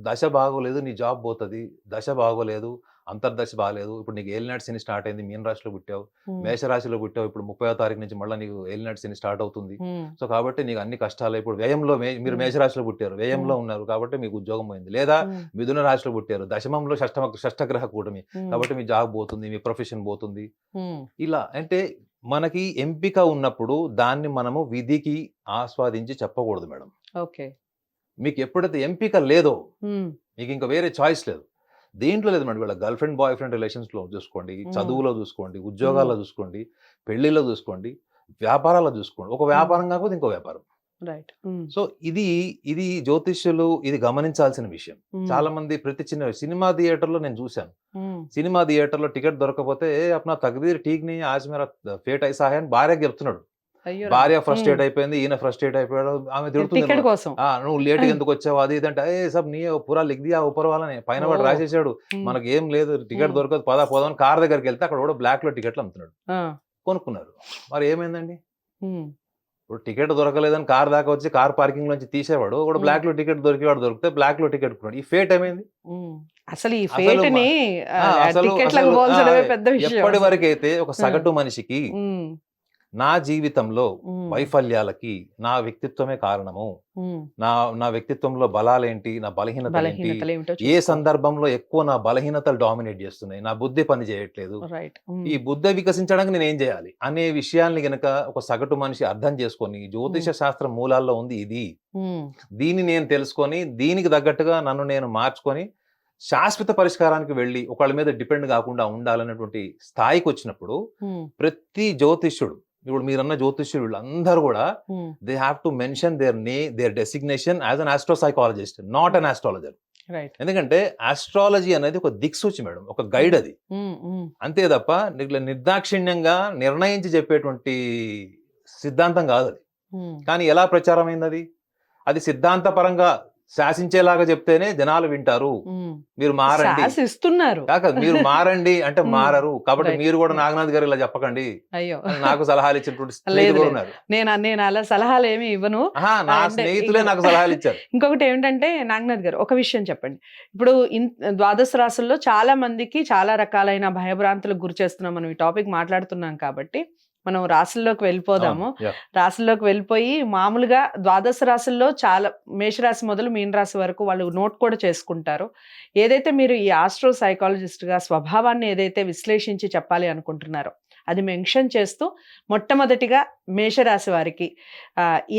దశ బాగోలేదు. నీ జాబ్ పోతది. దశ బాగోలేదు. అంతర్దశ బాలేదు. ఇప్పుడు నీకు ఏలినాటి శని స్టార్ట్ అయింది. మీన రాశిలో పుట్టావు. హ్మ్. మేషరాశిలో పుట్టావు. ఇప్పుడు 30వ తారీఖు నుంచి మళ్ళా నీకు ఏలినాటి శని స్టార్ట్ అవుతుంది. హ్మ్. సో, కాబట్టి నీకు అన్ని కష్టాలే. ఇప్పుడు వ్యయంలో మీరు హ్మ్. మేషరాశిలో పుట్టారు. వ్యయంలో హ్మ్. ఉన్నారు. కాబట్టి మీకు ఉద్యోగం పోయింది. లేదా హ్మ్. మిథున రాశిలో పుట్టారు. దశమంలో షష్టగ్రహ కూటమి. హ్మ్. కాబట్టి మీ జాబ్ పోతుంది. మీ ప్రొఫెషన్ పోతుంది. హ్మ్. ఇలా అంటే మనకి ఎంపిక ఉన్నప్పుడు దాన్ని మనము విధికి ఆస్వాదించి చెప్పకూడదు మేడం. ఓకే. మీకెప్పుడైతే ఎంపిక లేదో, హ్మ్. మీకింక వేరే చాయిస్ లేదు. దేంట్లో లేదు మేడం. వీళ్ళ గర్ల్ ఫ్రెండ్, బాయ్ ఫ్రెండ్ రిలేషన్స్‌లో చూసుకోండి, హ్మ్. చదువులో చూసుకోండి, హ్మ్. ఉద్యోగాల్లో చూసుకోండి, పెళ్ళిల్లో చూసుకోండి, వ్యాపారాల్లో చూసుకోండి. ఒక హ్మ్. వ్యాపారం కాకపోతే ఇంకో వ్యాపారం. రైట్. హ్మ్. సో, ఇది, ఇది జ్యోతిష్యులు ఇది గమనించాల్సిన విషయం. హ్మ్. చాలా మంది ప్రతి చిన్న సినిమా థియేటర్‌లో నేను చూశాను. హ్మ్. సినిమా థియేటర్‌లో టికెట్ దొరకకపోతే, "ఏ అప్నా తక్దీర్ ఠీక్ నహీ ఆజ్ మేరా ఫేట్ ఐసా హై" అని భార్యకి చెప్తున్నాడు. అయ్యో రామ! భార్య హ్మ్. ఫ్రస్ట్రేట్ అయిపోయింది. ఈయన ఫ్రస్ట్రేట్ అయిపోయాడు. ఆమె తిడుతుంది. టికెట్ కోసం. "నువ్వు లేట్‌గా ఎందుకొచ్చావు?" అది ఇది అంటే, "ఏ సబ్ నీయే పూరా లిఖ్ దియా ऊपर वाला ने" పైన వాడు ఓహ్! రాసేసాడు. హ్మ్. మనకేం లేదు. టికెట్ హ్మ్. దొరకదు. పోదాం అని కార్ దగ్గరికెళ్తే అక్కడ ఎవడో బ్లాక్‌లో టికెట్లు అమ్ముతున్నాడు. ఆ! కొనుక్కున్నారు. మరి ఏమైందండి? హ్మ్. ఇప్పుడు టికెట్ దొరకలేదని కార్ దాకా వచ్చి కార్ పార్కింగ్‌లోంచి తీసేవాడు. ఒకడు హ్మ్. బ్లాక్‌లో టికెట్ దొరికేవాడు దొరికితే బ్లాక్‌లో టికెట్ కొన్నాడు. ఈ ఫేట్ ఏమైంది? హ్మ్. అసలు ఈ అసలు మ ఫేట్‌ని ఆ! అసలు టికెట్‌లకు అసలు ఆ! పోల్చడమే పెద్ద విషయం ఎప్పటి అసలు. వరకైతే ఒక ఆ! సగటు మనిషికి హ్మ్. నా జీవితంలో హ్మ్. వైఫల్యాలకి నా వ్యక్తిత్వమే కారణము. హ్మ్. నా నా వ్యక్తిత్వంలో బలాలేంటి? నా బలహీనతలేంటి? బలహీనతలేమిటో ఏ చూసుకోవాలి. సందర్భంలో ఎక్కువ నా బలహీనతలు డామినేట్ జేస్తున్నాయి? నా బుద్ధి పని జేయట్లేదు. రైట్. ఈ హ్మ్. బుద్ధి వికసించడానికి నేనేం జేయాలి? అనే విషయాల్ని గనక ఒక సగటు మనిషి అర్థం చేసుకొని, హ్మ్. జ్యోతిష శాస్త్రం మూలాల్లో ఉంది ఇది. హ్మ్. దీన్ని నేను తెలుసుకొని, దీనికి తగ్గట్టుగా నన్ను నేను మార్చుకొని, శాశ్వత పరిష్కారానికి వెళ్ళి, ఒకళ్ళ మీద డిపెండ్ గాకుండా ఉండాలనేటువంటి స్థాయికొచ్చినప్పుడు, హ్మ్. ప్రతి జ్యోతిష్యుడు, ఇప్పుడు మీరన్న జ్యోతిష్యులు వీళ్ళందరూ గూడా hmm. They have to mention their designation as an astro psychologist, not hmm. An astrologer. Right. ఎందుకంటే ఆస్ట్రాలజీ అనేది ఒక దిక్సూచి మేడం. ఒక హ్మ్. గైడ్ అది. హ్మ్. హ్మ్. అంతే తప్ప ఇట్లా నిర్దాక్షిణ్యంగా నిర్ణయించి చెప్పేటువంటి సిద్ధాంతం గాదది. హ్మ్. కానీ ఎలా ప్రచారమైందది? అది సిద్ధాంతపరంగా శాసించేలాగా చెప్తేనే జనాలు వింటారు. హ్మ్. మీరు మారండి. శాసిస్తున్నారు. కాదు మీరు మారండి అంటే హ్మ్. మారరు. కాబట్టి రైట్. మీరు గూడా హ్మ్. నాగనాథ్ గారు ఇలా చెప్పకండి అయ్యో! అని నాకు సలహాలిచ్చినటువంటి స్నేహితులు లేదు గూడా లేదు. ఉన్నారు. నేనలా సలహాలేమి ఇవ్వను. అహా! నా అండ్ స్నేహితులే నాకు సలహాలిచ్చారు. ఇంకొకటేంటంటే నాగనాథ్ గారు ఒక విషయం చెప్పండి. ఇప్పుడు ద్వాదశ రాసుల్లో చాలా మందికి చాలా రకాలైన భయభ్రాంతులకు గురి చేస్తున్నాం. మనం ఈ టాపిక్ మాట్లాడుతున్నాం కాబట్టి, మనం రాసుల్లోకి అవును. వెళ్ళిపోదాము. యాహ్! రాసుల్లోకి వెళ్ళిపోయి మామూలుగా ద్వాదశ రాసుల్లో చాలా మేషరాశి మొదలు మీన రాశి వరకు వాళ్ళు నోట్ కూడా చేసుకుంటారు. ఏదైతే మీరు ఈ ఆస్ట్రో సైకాలజిస్ట్‌గా స్వభావాన్ని ఏదైతే విశ్లేషించి చెప్పాలి అనుకుంటున్నారో, అది మెన్షన్ చేస్తూ మొట్టమొదటిగా మేషరాశి వారికి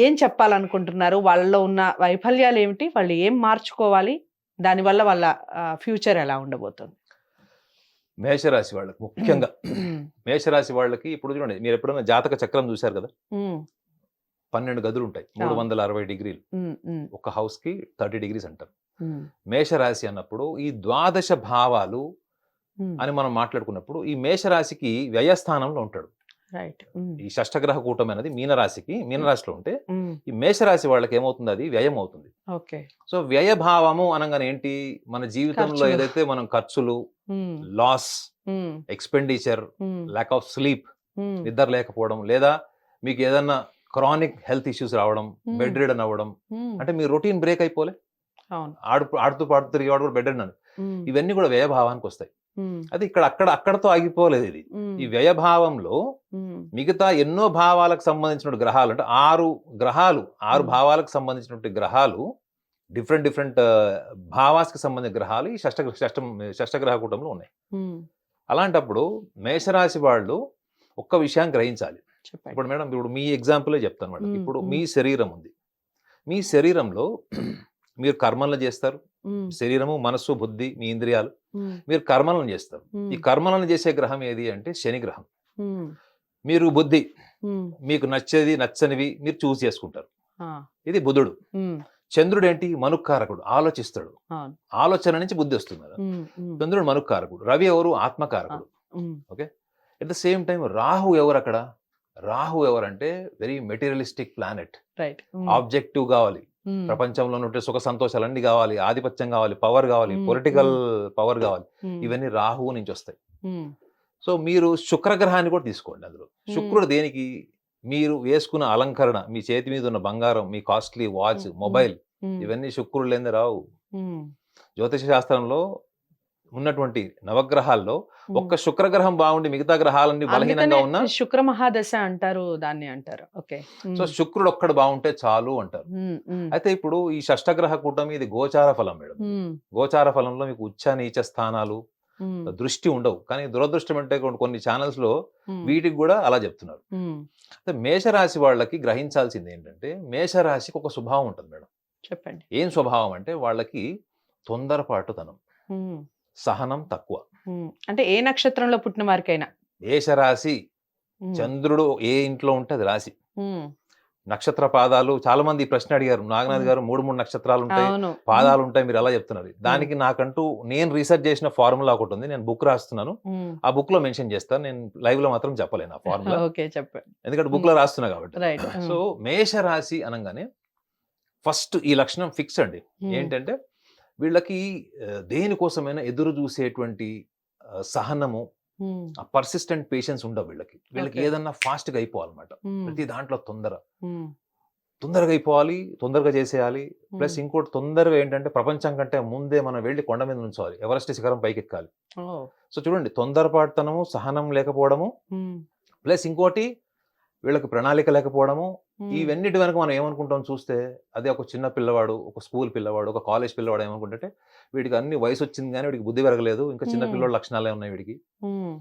ఏం చెప్పాలనుకుంటున్నారు? వాళ్ళలో ఉన్న వైఫల్యాలేమిటి? వాళ్ళు ఏం మార్చుకోవాలి? దానివల్ల వాళ్ళ ఫ్యూచర్ ఎలా ఉండబోతుంది? మేషరాశి వాళ్ళకి హ్మ్. ముఖ్యంగా హ్మ్. మేషరాశి వాళ్ళకి ఇప్పుడు చూడండి మీరెప్పుడైనా జాతక చక్రం చూసారు గదా! హ్మ్. 12 గదులుంటాయి. అవును. 360 డిగ్రీలు. హ్మ్. హ్మ్. ఒక హౌస్‌కి 30 డిగ్రీస్ అంటారు. హ్మ్. మేషరాశి అన్నప్పుడు ఈ ద్వాదశ భావాలు హ్మ్. అని మనం మాట్లాడుకున్నప్పుడు ఈ మేషరాశికి వ్యయస్థానంలో ఉంటాడు. రైట్. హ్మ్. ఈ షష్టగ్రహ కూటమి అనేది మీనరాశికి హ్మ్. మీనరాశిలో ఉంటే, హ్మ్. ఈ మేషరాశి వాళ్ళకి ఏమవుతుంది అది వ్యయం అవుతుంది. ఓకే. సో, వ్యయభావము అనంగానే ఏంటి? మన జీవితంలో ఖర్చులు. ఏదైతే మనం ఖర్చులు, హ్మ్. లాస్, హ్మ్. ఎక్స్‌పెండిచర్, హ్మ్. ల్యాక్ ఆఫ్ స్లీప్, హ్మ్. నిద్ర లేకపోవడం, లేదా మీకేదన్నా క్రానిక్ హెల్త్ ఇష్యూస్ రావడం, హ్మ్. బెడ్ రిడెన్ అవ్వడం. హ్మ్. అంటే మీ రొటీన్ బ్రేక్ అయిపోలే? అవును. ఆడుతూ పాడుతూ తిరిగేవాడు కూడా బెడ్ రిడెన్ అన్నాడు. హ్మ్. ఇవన్నీ కూడా వ్యయభావానికొస్తాయి. హ్మ్. అది అక్కడతో ఆగిపోలేదిది. హ్మ్. ఈ వ్యయభావంలో హ్మ్. మిగతా ఎన్నో భావాలకు సంబంధించిన గ్రహాలు అంటే 6 గ్రహాలు, 6 హ్మ్. భావాలకు సంబంధించినటువంటి గ్రహాలు డిఫరెంట్ డిఫరెంట్ భావాస్‌కి సంబంధించిన గ్రహాలు ఈ షష్టగ్రహ కూటంలో ఉన్నాయి. హ్మ్. అలాంటప్పుడు మేషరాశి వాళ్ళు ఒక్క విషయాన్ని గ్రహించాలి. చెప్పండి. ఇప్పుడు మేడం ఇప్పుడు మీ ఎగ్జాంపులే చెప్తాను మేడం. హ్మ్. ఇప్పుడు హ్మ్. మీ శరీరం ఉంది. మీ శరీరంలో మీరు కర్మలను చేస్తారు. హ్మ్. శరీరము, మనస్సు, బుద్ధి, మీ ఇంద్రియాలు. హ్మ్. మీరు కర్మలను చేస్తారు. ఈ హ్మ్. కర్మలను చేసే గ్రహం ఏది అంటే శని గ్రహం. హ్మ్. మీరు బుద్ధి, హ్మ్. మీకు నచ్చేది, నచ్చనివి మీరు చూజ్ చేసుకుంటారు. ఆ! ఇది బుధుడు. హ్మ్. చంద్రుడేంటి? మనుక్కారకుడు. ఆలోచిస్తాడు. అవును. ఆలోచన నుంచి బుద్ధొస్తుంది కదా! హ్మ్. హ్మ్. చంద్రుడు మనుక్కారకుడు. రవి ఎవరు? ఆ! ఆత్మకారకుడు. Hmm. Okay. At the same time Rahu ఎవరక్కడ? రాహు ఎవరంటే very materialistic planet. Right. Hmm. Objective గావాలి. హ్మ్. ప్రపంచంలో ఉండే సుఖ సంతోషాలన్నీ గావాలి. ఆధిపత్యం గావాలి. పవర్ గావాలి. హ్మ్. పొలిటికల్ హ్మ్. పవర్ గావాలి. హ్మ్. ఇవన్నీ రాహువు నుంచొస్తాయి. హ్మ్. సో, మీరు శుక్రగ్రహాన్ని కూడా తీసుకోండి అందులో. హ్మ్. శుక్రుడు దేనికి? మీరు వేసుకున్న అలంకరణ, మీ చేతి మీద ఉన్న బంగారం, మీ కాస్ట్‌లీ వాచ్, హ్మ్. హ్మ్. మొబైల్ హ్మ్. ఇవన్నీ శుక్రుడు లేనిదే రావు. హ్మ్. జ్యోతిష శాస్త్రంలో ఉన్నటువంటి నవగ్రహాల్లో హ్మ్. ఒక్క శుక్రగ్రహం బాగుండి మిగతా గ్రహాలన్నీ అందుకనే బలహీనంగా ఉన్నా శుక్ర మహాదశ అంటారు. దాన్ని అంటారు. ఓకే. సో, హ్మ్. శుక్రుడొక్కడు బావుంటే చాలు అంటారు. హ్మ్. హ్మ్. అయితే ఇప్పుడు ఈ షష్టగ్రహ కూటమి ఇది గోచార ఫలం మేడం ఇది. హ్మ్. గోచార ఫలంలో మీకు ఉచ్చ, నీచ స్థానాలు, హ్మ్. దృష్టి ఉండవు. కానీ దురదృష్టం అంటే కొన్ని ఛానెల్స్‌లో హ్మ్. వీటికి గూడా అలా జెప్తున్నారు. హ్మ్. అయితే మేషరాశి వాళ్ళకి గ్రహించాల్సిందేంటంటే, మేషరాశికి ఒక స్వభావం ఉంటది మేడం. చెప్పండి. ఏం స్వభావం అంటే వాళ్ళకి తొందరపాటుతనం, హ్మ్. సహనం తక్కువ. హ్మ్. అంటే ఏ నక్షత్రంలో పుట్టిన వారికైనా. మేషరాశి హ్మ్. చంద్రుడు ఏ ఇంట్లో ఉంటే అది రాశి. హ్మ్. నక్షత్ర పాదాలు చాలా మంది ఈ ప్రశ్న అడిగారు. నాగనాథ్ హ్మ్. గారు 3 నక్షత్రాలుంటాయి, అవును. పాదాలుంటాయి మీరు ఎలా చెప్తున్నారు? హ్మ్. దానికి నాకంటూ నేను రీసెర్చ్ చేసిన ఫార్ములా ఒకటుంది. నేను బుక్ రాస్తున్నాను. హ్మ్. ఆ బుక్‌లో మెన్షన్ చేస్తాను. నేను లైవ్‌లో మాత్రం చెప్పలేను ఆ ఫార్ములా. ఓకే. చెప్పండి. ఎందుకంటే హ్మ్. బుక్‌లో రాస్తున్నా కాబట్టి. రైట్. సో, హ్మ్. మేషరాశి అనంగానే ఫస్ట్ ఈ లక్షణం ఫిక్స్ అండి. హ్మ్. ఏంటంటే వీళ్ళకి దేనికోసమైనా ఎదురు చూసేటువంటి సహనము, హ్మ్. ఆ పర్సిస్టెంట్ పేషెన్స్ ఉండవు వీళ్ళకి. వీళ్ళకి ఓకే. ఏదన్నా ఫాస్ట్‌గా అయిపోవాలన్నమాట. హ్మ్. ప్రతి దాంట్లో తొందర. హ్మ్. తొందరగా అయిపోవాలి, తొందరగా చేసేయాలి. హ్మ్. ప్లస్ ఇంకోటి తొందరగా ఏంటంటే ప్రపంచం కంటే ముందే మనం వెళ్లి కొండ మీద నుంచోవాలి. ఎవరెస్ట్ శిఖరం పైకెక్కాలి. ఓహ్! సో చూడండి తొందరపాటుతనము, సహనం లేకపోవడము, హ్మ్. ప్లస్ ఇంకోటి వీళ్ళకి ప్రణాళిక లేకపోవడము. హ్మ్. ఇవన్నిటి వెనక మనం ఏమనుకుంటాం చూస్తే, అదే ఒక చిన్న పిల్లవాడు, ఒక స్కూల్ పిల్లవాడు, ఒక కాలేజ్ పిల్లవాడు ఏమనుకుంటే, వీడికి అన్ని వయసొచ్చింది గానీ వీడికి బుద్ధి పెరగలేదు. ఇంకా చిన్న హ్మ్. పిల్లోడి లక్షణాలే ఉన్నాయి వీడికి. హ్మ్.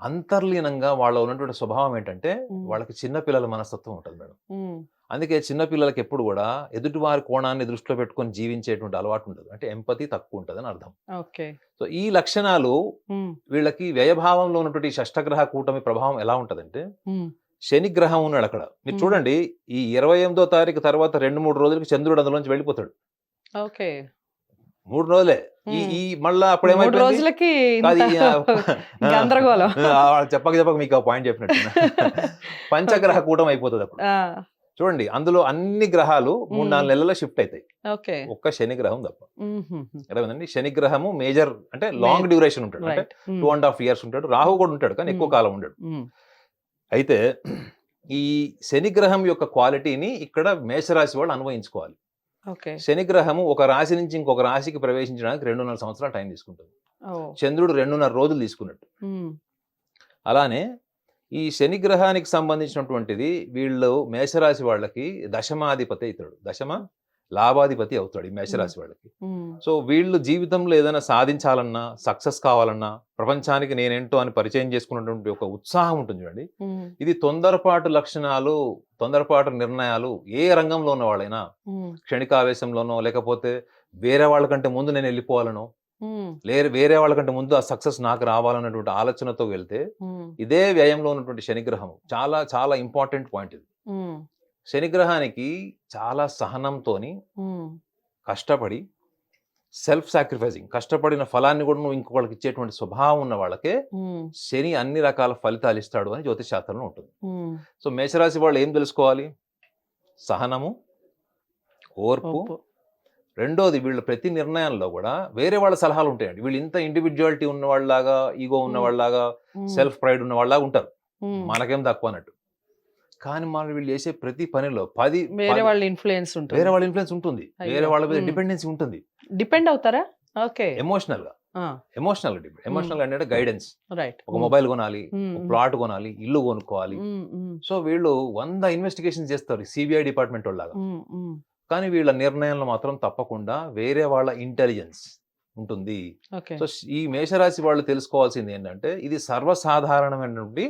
అంతర్లీనంగా వాళ్ళలో ఉన్నటువంటి స్వభావం ఏంటంటే, హ్మ్. వాళ్ళకి చిన్న పిల్లల మనస్తత్వం ఉంటది మేడం. హ్మ్. అందుకే చిన్న పిల్లలకి ఎప్పుడు గూడా ఎదుటివారి కోణాన్ని దృష్టిలో పెట్టుకొని జీవించేటువంటి అలవాటు ఉండదు. అంటే ఎంపతి తక్కువుంటదని అర్థం. ఓకే. సో, ఈ లక్షణాలు హ్మ్. వీళ్ళకి వ్యయభావంలో ఉన్నటువంటి ఈ షష్టగ్రహ కూటమి ప్రభావం ఎలా ఉంటదంటే, హ్మ్. శని గ్రహం ఉన్నాడక్కడ. మీరు హ్మ్. చూడండి ఈ 28దో తారీఖు తర్వాత 2, 3 రోజులకి చంద్రుడు అందులోంచి వెళ్ళిపోతాడు. ఓకే. 3 రోజులే. ఈ హ్మ్. ఈ మళ్ళా 3 అప్పుడేమైపోయింది? రోజులకి ఇంత కాదు ఈ ఆ! గందరగోళం. చెప్పక చెప్పక మీకో పాయింట్ చెప్పినట్టున్నా. పంచగ్రహ ఓకే. కూటమి అయిపోతదప్పుడు. ఆ! చూడండి అందులో అన్ని గ్రహాలు 3, హ్మ్. 4 నెలల్లో షిఫ్ట్ అయితాయి. ఓకే. ఒక్క శని గ్రహం తప్ప. హుహుహు. అర్థమైందండి? శని గ్రహము మేజర్ అంటే మే లాంగ్ డ్యూరేషన్ ఉంటాడు. అంటే రైట్. హ్మ్. 2 ½ ఇయర్స్ ఉంటాడు. రాహు హ్మ్. కూడా ఉంటాడు. కానీ ఎక్కువ హ్మ్. కాలం ఉండడు. హ్మ్. అయితే ఈ శని గ్రహం యొక్క క్వాలిటీని ఇక్కడ మేషరాశి వాళ్ళు అన్వయించుకోవాలి. ఓకే. శని గ్రహము ఒక రాశి నుంచి ఇంకొక రాశికి ప్రవేశించడానికి 2.5 సంవత్సరాలు టైం తీసుకుంటుంది. ఓహ్! చంద్రుడు 2.5 రోజులు తీసుకున్నట్టు. హ్మ్. అలానే ఈ శని గ్రహానికి సంబంధించినటువంటిది వీళ్ళు మేషరాశి వాళ్ళకి దశమాధిపతి అయితాడు. హ్మ్. లాభాధిపతి అవుతాడు ఈ హ్మ్. మేషరాశి వాళ్ళకి. హ్మ్. సో, వీళ్ళు జీవితంలో ఏదైనా సాధించాలన్నా, సక్సెస్ కావాలన్నా, ప్రపంచానికి నేనేంటో అని పరిచయం చేసుకున్నటువంటి ఒక ఉత్సాహం ఉంటుంది చూడండి. హ్మ్. ఇది తొందరపాటు లక్షణాలు, తొందరపాటు నిర్ణయాలు ఏ రంగంలో ఉన్నవాళ్ళైనా హ్మ్. క్షణికావేశంలోనో, లేకపోతే వేరే వాళ్ళకంటే ముందు నేనెళ్ళిపోవాలనో, హ్మ్. వేరే వాళ్ళకంటే ముందు ఆ సక్సెస్ నాకు రావాలన్నటువంటి ఆలోచనతో వెళ్తే, హ్మ్. ఇదే వ్యయంలో ఉన్నటువంటి శనిగ్రహం చాలా చాలా ఇంపార్టెంట్ పాయింట్ ఇది. హ్మ్. శనిగ్రహానికి చాలా సహనంతోని, హ్మ్. కష్టపడి సెల్ఫ్ సాక్రిఫైసింగ్ కష్టపడిన ఫలాన్ని కూడా నువ్వు ఇంకొకళ్ళకి ఇచ్చేటువంటి స్వభావం ఉన్న వాళ్ళకే హ్మ్. శని అన్ని రకాల ఫలితాలు ఇస్తాడు అని జ్యోతిష్ శాస్త్రంలో ఉంటుంది. హ్మ్. సో మేషరాశి వాళ్ళు ఏం తెలుసుకోవాలి? సహనము, ఓర్పు, ఒప్పు. రెండోది వీళ్ళు ప్రతి నిర్ణయంలో కూడా వేరే వాళ్ళ సలహాలు ఉంటాయండి. వీళ్ళు ఇంత ఇండివిడ్యువాలిటీ ఉన్నవాళ్ళలాగా, ఈగో హ్మ్. ఉన్నవాళ్ళలాగా, హ్మ్. సెల్ఫ్ ప్రైడ్ ఉన్నవాళ్ళలాగా ఉంటారు. హ్మ్. మనకేం తక్కువ అన్నట్టు. కానీ మనం వీళ్ళు చేసే ప్రతి పనిలో 10, వేరే 10 వాళ్ళ ఇన్‌ఫ్లూయెన్స్ వేరే ఉంటుంది. వాళ్ళ ఇన్‌ఫ్లూయెన్స్ ఉంటుంది. వేరే అయ్యో! వాళ్ళ మీద హ్మ్. డిపెండెన్సీ ఉంటుంది. డిపెండ్ అవుతారా? ఓకే. ఎమోషనల్‌గా. ఆ! హ్మ్. ఎమోషనల్‌గా అంటే గైడెన్స్. రైట్. ఒక హ్మ్. మొబైల్ కొనాలి, హ్మ్. ఒక హ్మ్. ప్లాట్ కొనాలి, ఇల్లు కొనుక్కోవాలి. హ్మ్. హ్మ్. సో, వీళ్ళు 100 ఇన్వెస్టిగేషన్స్ చేస్తారు. సీబీఐ డిపార్ట్‌మెంటోళ్ళలాగా. హ్మ్. హ్మ్. కానీ వీళ్ళ నిర్ణయంలో మాత్రం తప్పకుండా వేరే వాళ్ళ ఇంటెలిజెన్స్ ఉంటుంది. ఓకే. సో, ఈ మేషరాశి వాళ్ళు తెలుసుకోవాల్సిందేంటంటే, ఇది సర్వసాధారణమైనటువంటి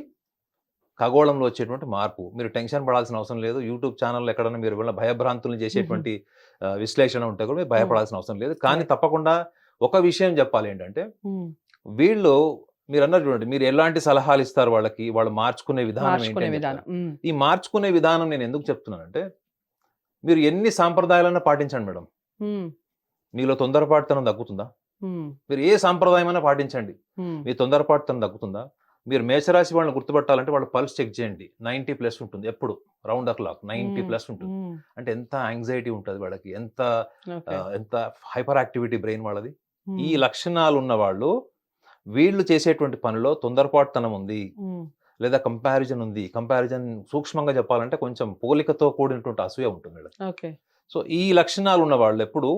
ఖగోళంలో వచ్చేటువంటి మార్పు. మీరు టెన్షన్ పడాల్సిన అవసరం లేదు. యూట్యూబ్ ఛానెల్‌లో ఎక్కడన్నా మీరు ఏమైనా భయభ్రాంతుల్ని హుహు. చేసేటువంటి విశ్లేషణ ఉంటే కూడా మీరు హ్మ్. భయపడాల్సిన అవసరం లేదు. కానీ రైట్. తప్పకుండా ఒక విషయం చెప్పాలేంటంటే హ్మ్. వీళ్ళు మీరన్నారు చూడండి. మీరు ఎలాంటి సలహాలిస్తారు వాళ్ళకి? వాళ్ళు మార్చుకునే విధానం ఏంటి మార్చుకునే అని విధానం. చెప్తారు. హ్మ్. ఈ మార్చుకునే విధానం నేనెందుకు చెప్తున్నానంటే, మీరు ఎన్ని సాంప్రదాయాలన్నా పాటించండి మేడం. హ్మ్. మీలో తొందరపాటుతనం తగ్గుతుందా? హ్మ్. మీరు ఏ సాంప్రదాయమైనా పాటించండి. హ్మ్. మీ తొందరపాటుతనం తగ్గుతుందా? మీరు మేషరాశి వాళ్ళని గుర్తుపట్టాలంటే వాళ్ళ పల్స్ చెక్ చేయండి. 90 ప్లస్ ఉంటుంది ఎప్పుడు. రౌండ్ ద క్లాక్ 90 హ్మ్. ప్లస్ ఉంటుంది. హ్మ్. అంటే ఎంత యాంక్సైటీ ఉంటది వాళ్ళకి. ఓకే. ఎంత హైపర్ యాక్టివిటీ బ్రెయిన్ వాళ్ళది. ఈ హ్మ్. లక్షణాలున్న వాళ్ళు వీళ్ళు చేసేటువంటి పనిలో తొందరపాటుతనం ఉంది. హ్మ్. లేదా కంపారిజన్ ఉంది. కంపారిజన్ సూక్ష్మంగా చెప్పాలంటే కొంచెం పోలికతో కూడినటువంటి అసూయ ఉంటుంది వీళ్ళకి. ఓకే. సో, ఈ లక్షణాలున్న వాళ్ళెప్పుడు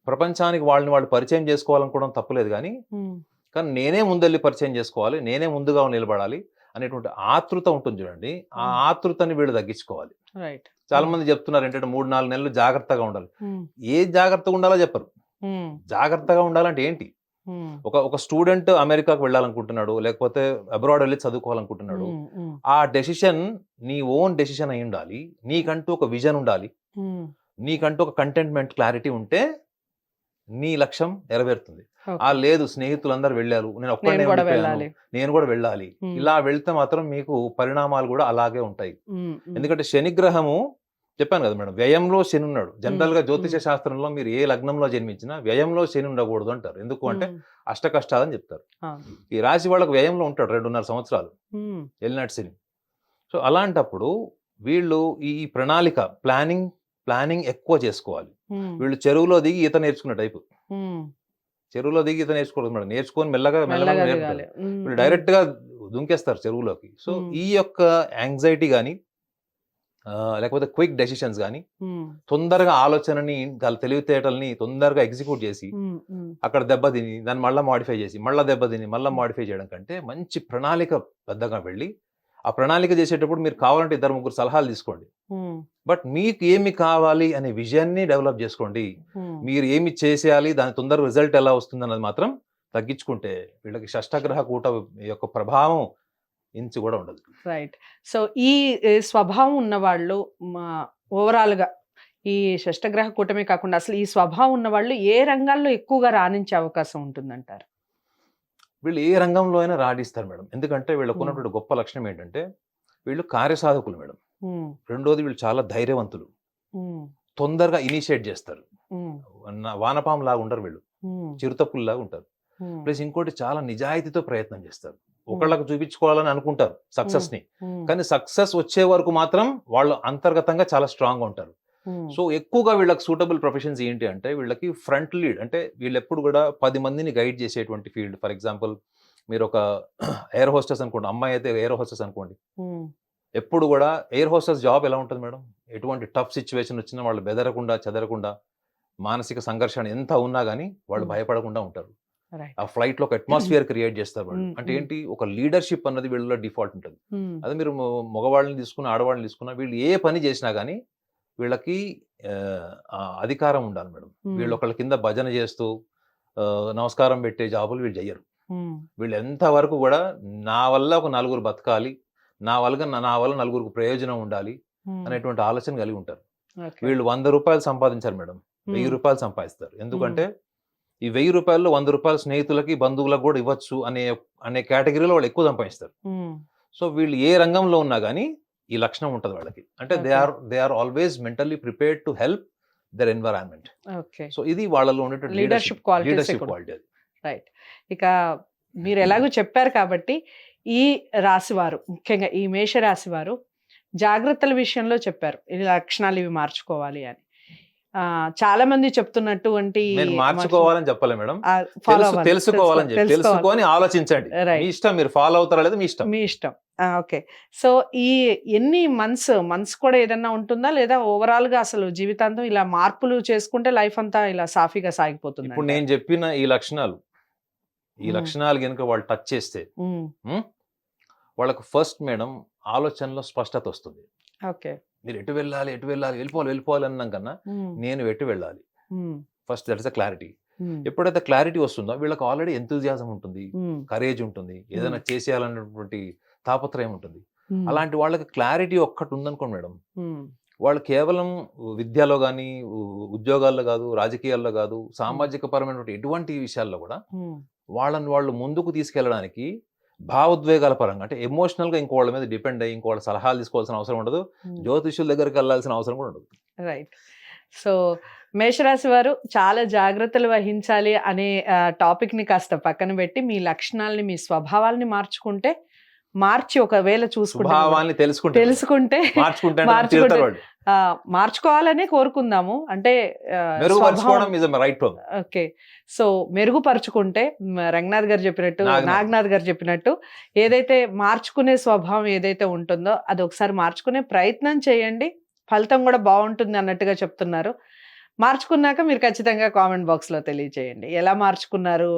ప్రపంచానికి వాళ్ళని వాళ్ళు పరిచయం చేసుకోవాలనుకోవడం తప్పులేదు గానీ, హ్మ్. కానీ నేనే ముందెళ్లి పరిచయం చేసుకోవాలి. నేనే ముందుగా నిలబడాలి అనేటువంటి ఆతృత ఉంటుంది చూడండి. ఆ హ్మ్. ఆతృతని వీళ్ళు తగ్గించుకోవాలి. రైట్. చాలా హ్మ్. మంది చెప్తున్నారు ఏంటంటే 3, 4 నెలలు జాగ్రత్తగా ఉండాలి. హ్మ్. ఏ జాగ్రత్తగా ఉండాలో చెప్పరు. హ్మ్. జాగ్రత్తగా ఉండాలంటే ఏంటి? హ్మ్. ఒక స్టూడెంట్ అమెరికాకి వెళ్ళాలనుకుంటున్నాడు. లేకపోతే అబ్రాడ్ వెళ్లి చదువుకోవాలనుకుంటున్నాడు. హ్మ్. హ్మ్. ఆ డెసిషన్ నీ ఓన్ డెసిషన్ అయ్యుండాలి. నీకంటూ ఒక విజన్ ఉండాలి. హ్మ్. నీకంటూ ఒక కంటెంట్‌మెంట్ క్లారిటీ ఉంటే నీ లక్ష్యం నెరవేరుతుంది. ఓకే. లేదు స్నేహితులందరూ వెళ్లారు. నేను నేనొక్కడినే గూడా ఉండిపోయాను. వెళ్ళాలి. నేను గూడా వెళ్ళాలి. హ్మ్. ఇలా వెళ్తే మాత్రం మీకు పరిణామాలు గూడా అలాగే ఉంటాయి. హ్మ్. హ్మ్. ఎందుకంటే శనిగ్రహము చెప్పాను కదా మేడం, వ్యయంలో శని ఉన్నాడు. జనరల్ గా జ్యోతిష హ్మ్. శాస్త్రంలో మీరు ఏ లగ్నంలో జన్మించినా వ్యయంలో శని ఉండకూడదు అంటారు. ఎందుకు అంటే హ్మ్. అష్ట కష్టాలని చెప్తారు. అవును. ఈ రాశి వాళ్ళకు వ్యయంలో ఉంటాడు 2.5 సంవత్సరాలు హ్మ్. ఎలినాటి శని. సో అలాంటప్పుడు వీళ్ళు ఈ ప్రణాళిక ప్లానింగ్ ఎక్కువ చేసుకోవాలి. హ్మ్. వీళ్ళు చెరువులో దిగి ఈత నేర్చుకున్న టైపు. హ్మ్. చెరువులో దిగి ఈత నేర్చుకోవడం మేడం. నేర్చుకొని మెల్లగా మెల్లగా నేర్పుతారు. దిగాలి. హ్మ్. వీళ్ళు హ్మ్. డైరెక్ట్‌గా దుంకేస్తారు చెరువులోకి. సో హ్మ్. ఈ యొక్క యాంగ్జైటీ గాని లేకపోతే క్విక్ డెసిషన్స్ గాని, హ్మ్. తొందరగా ఆలోచనని వాళ్ళ తెలివితేటల్ని తొందరగా ఎగ్జిక్యూట్ చేసి, హ్మ్. హ్మ్. అక్కడ దెబ్బతిని, దాన్ని మళ్ళా మోడిఫై చేసి, మళ్ళా దెబ్బతిని, మళ్ళా మోడిఫై చేయడం కంటే, మంచి ప్రణాళికబద్ధంగా వెళ్ళి, ఆ ప్రణాళిక చేసేటప్పుడు మీరు కావాలంటే ఇద్దరు, ముగ్గురు సలహాలు తీసుకోండి. హ్మ్. బట్ మీకు ఏమి కావాలి అనే విజన్‌ని డెవలప్ చేసుకోండి. హ్మ్. మీరు ఏమి చేసేయాలి, దాని తొందరగా రిజల్ట్ ఎలా వస్తుందన్నది మాత్రం తగ్గించుకుంటే, వీళ్ళకి షష్టగ్రహ కూటమి యొక్క ప్రభావం ఇంచు కూడా ఉండదు. రైట్. సో, ఈ స్వభావం ఉన్నవాళ్ళు మా ఓవరాల్‌గా ఈ షష్టగ్రహ కూటమే కాకుండా అసలు ఈ స్వభావం ఉన్నవాళ్ళు ఏ రంగాల్లో ఎక్కువగా రాణించే అవకాశం ఉంటుందంటారు? వీళ్ళు ఏ రంగంలో అయినా రాణిస్తారు మేడం. ఎందుకంటే హ్మ్. వీళ్ళకున్నటువంటి గొప్ప లక్షణం ఏంటంటే, వీళ్ళు కార్యసాధకులు మేడం. హ్మ్. రెండోది వీళ్ళు చాలా ధైర్యవంతులు. హ్మ్. తొందరగా ఇనిషియేట్ చేస్తారు. హ్మ్. వానపాములాగా ఉండరు వీళ్ళు. హ్మ్. చిరుతపులిలాగా ఉంటారు. హ్మ్. ప్లస్ ఇంకోటి చాలా నిజాయితీతో ప్రయత్నం చేస్తారు. హ్మ్. ఒకళ్ళకి చూపించుకోవాలని అనుకుంటారు హ్మ్. సక్సెస్‌ని. హ్మ్. కానీ సక్సెస్ వచ్చే వరకు మాత్రం వాళ్ళు అంతర్గతంగా చాలా స్ట్రాంగ్‌గా ఉంటారు. హ్మ్. సో, ఎక్కువగా వీళ్ళకి సూటబుల్ ప్రొఫెషన్స్ ఏంటి అంటే, వీళ్ళకి ఫ్రంట్ లీడ్ అంటే వీళ్ళెప్పుడు గూడా 10 మందిని గైడ్ చేసేటువంటి ఫీల్డ్. ఫర్ ఎగ్జాంపుల్ మీరొక ఎయిర్ హోస్టెస్ అనుకోండి. అమ్మాయి అయితే ఎయిర్ హోస్టెస్ అనుకోండి. హ్మ్. ఎప్పుడు గూడా ఎయిర్ హోస్టెస్ జాబ్ ఎలా ఉంటది మేడం? ఎటువంటి టఫ్ సిట్యుయేషన్ వచ్చినా వాళ్ళు బెదరకుండా, చెదరకుండా, మానసిక సంఘర్షణ ఎంత ఉన్నా గాని వాళ్ళు హ్మ్. భయపడకుండా ఉంటారు. ఆ రైట్. ఫ్లైట్‌లో ఒక అట్మాస్ఫియర్ క్రియేట్ చేస్తారు వాళ్ళు. హ్మ్. అంటే హ్మ్. ఏంటి? ఒక లీడర్‌షిప్ అన్నది వీళ్ళలో డిఫాల్ట్ ఉంటది. హ్మ్. అదే మీరు మగవాళ్ళని తీసుకున్న, ఆడవాళ్ళని తీసుకున్న వీళ్ళు ఏ పని చేసినా గాని వీళ్ళకి అధికారం ఉండాలి మేడం. హ్మ్. వీళ్ళొకళ్ళ కింద భజన చేస్తూ నమస్కారం పెట్టే జాబులు వీళ్ళు చెయ్యరు. హ్మ్. వీళ్ళు ఎంత వరకు గూడా నా వల్ల ఒక నలుగురు బతకాలి. నా వల్ల నలుగురికి ప్రయోజనం ఉండాలి హ్మ్. అనేటువంటి ఆలోచన కలిగి ఉంటారు. ఓకే. వీళ్ళు రూ. 100 సంపాదించరు మేడం. హ్మ్. రూ. 1000 సంపాదిస్తారు. హ్మ్. ఎందుకంటే ఈ రూ. 1000లో రూ. 100 స్నేహితులకి, బంధువులకు గూడా ఇవ్వచ్చు అనే కేటగరీలో వాళ్ళు ఎక్కువ సంపాదిస్తారు. హ్మ్. సో, వీళ్ళు ఏ రంగంలో ఉన్నా గాని ఈ లక్షణం ఉంటది వాళ్ళకి. అంటే okay. They are always mentally prepared to help their environment. Okay. So, ఇది వాళ్ళలో ఉండేటువంటి లీడర్‌షిప్ క్వాలిటీసే లీడర్‌షిప్ కూడా. క్వాలిటీ అది. రైట్. ఇక మీరెలాగో చెప్పారు కాబట్టి, ఈ రాశివారు ముఖ్యంగా ఈ మేషరాశి వారు జాగ్రత్తల విషయంలో చెప్పారు. ఈ లక్షణాలు ఇవి మార్చుకోవాలి అని. చాలామంది చెప్తున్నటువంటి నేను మనుషులు మార్చుకోవాలని చెప్పలే మేడం. ఫాలో అవ్వాలి. తెలుసుకోవాలని చెప్పి. తెలుసుకోవాలి. తెలుసుకొని ఆలోచించండి. మీ రైట్. ఇష్టం మీరు ఫాలో అవుతారో లేదో మీ ఇష్టం. మీ ఇష్టం. ఓకే. సో, ఈ ఎన్ని మంత్స్ కూడా ఏదన్నా ఉంటుందా? లేదా ఓవరాల్‌గా అసలు జీవితాంతం ఇలా మార్పులు చేసుకుంటే లైఫ్ అంతా ఇలా సాఫీగా ఇప్పుడు సాగిపోతుందంటారా? నేను చెప్పిన ఈ హ్మ్. లక్షణాలు గనుక వాళ్ళు టచ్ చేస్తే హ్మ్. హ్మ్. వాళ్ళకు ఫస్ట్ మేడం ఆలోచనలో స్పష్టతొస్తుంది. ఓకే. మీరు ఎటు వెళ్ళాలి, వెళ్ళిపోవాలి అన్నాం కన్నా, హ్మ్. నేను ఎటు వెళ్ళాలి? హ్మ్. First that is the clarity. హ్మ్. ఎప్పుడైతే క్లారిటీ వస్తుందో వీళ్ళకి ఆల్రెడీ ఎంతూజియాజం ఉంటుంది. హ్మ్. కరేజ్ ఉంటుంది. హ్మ్. ఏదైనా చేసేయాలన్నటువంటి తాపత్రయం ఉంటుంది. హ్మ్. అలాంటి వాళ్ళకి క్లారిటీ ఒక్కటి ఉందనుకోండి మేడం. హ్మ్. వాళ్ళు కేవలం విద్యలో గాని, ఉద్యోగాల్లో గాదు, రాజకీయాల్లో గాదు, హ్మ్. సామాజిక పరమైనటువంటి ఎటువంటి విషయాల్లో గూడా హ్మ్. వాళ్ళని వాళ్ళు ముందుకు తీసుకెళ్ళడానికి భావోద్వేగాల పరంగా అంటే ఎమోషనల్‌గా ఇంకోళ్ళ మీద డిపెండ్ అయ్యి, ఇంకోళ్ళ సలహాలు తీసుకోవాల్సిన అవసరం ఉండదు. హ్మ్. జ్యోతిష్యుల దగ్గరికెళ్ళాల్సిన అవసరం కూడా ఉండదు. రైట్. సో, మేషరాశి వారు చాలా జాగ్రత్తలు వహించాలి అనే టాపిక్‌ని కాస్త పక్కన పెట్టి, మీ లక్షణాల్ని, మీ స్వభావాల్ని మార్చుకుంటే, మార్చి ఒకవేళ చూసుకుంటే మిమ్మల్ని స్వభావాన్ని తెలుసుకుంటే మేడం. తెలుసుకుంటే మార్చుకుంటే అంటే నన్ను మార్చుకుంటే తిడతారు వాళ్ళు. మార్చుకోవాలనే కోరుకుందాము. అంటే స్వభావం మెరుగుపరుచుకోవడం is right term. Okay. So, మెరుగుపరుచుకుంటే రంగనాథ్ గారు చెప్పినట్టు, నాగనాథ్. నాగనాథ్ గారు చెప్పినట్టు ఏదైతే మార్చుకునే స్వభావం ఏదైతే ఉంటుందో అదొకసారి మార్చుకునే ప్రయత్నం చేయండి. ఫలితం గూడా బావుంటుంది అన్నట్టుగా చెప్తున్నారు. మార్చుకున్నాక మీరు ఖచ్చితంగా కామెంట్ బాక్స్‌లో తెలియజేయండి. ఎలా మార్చుకున్నారు?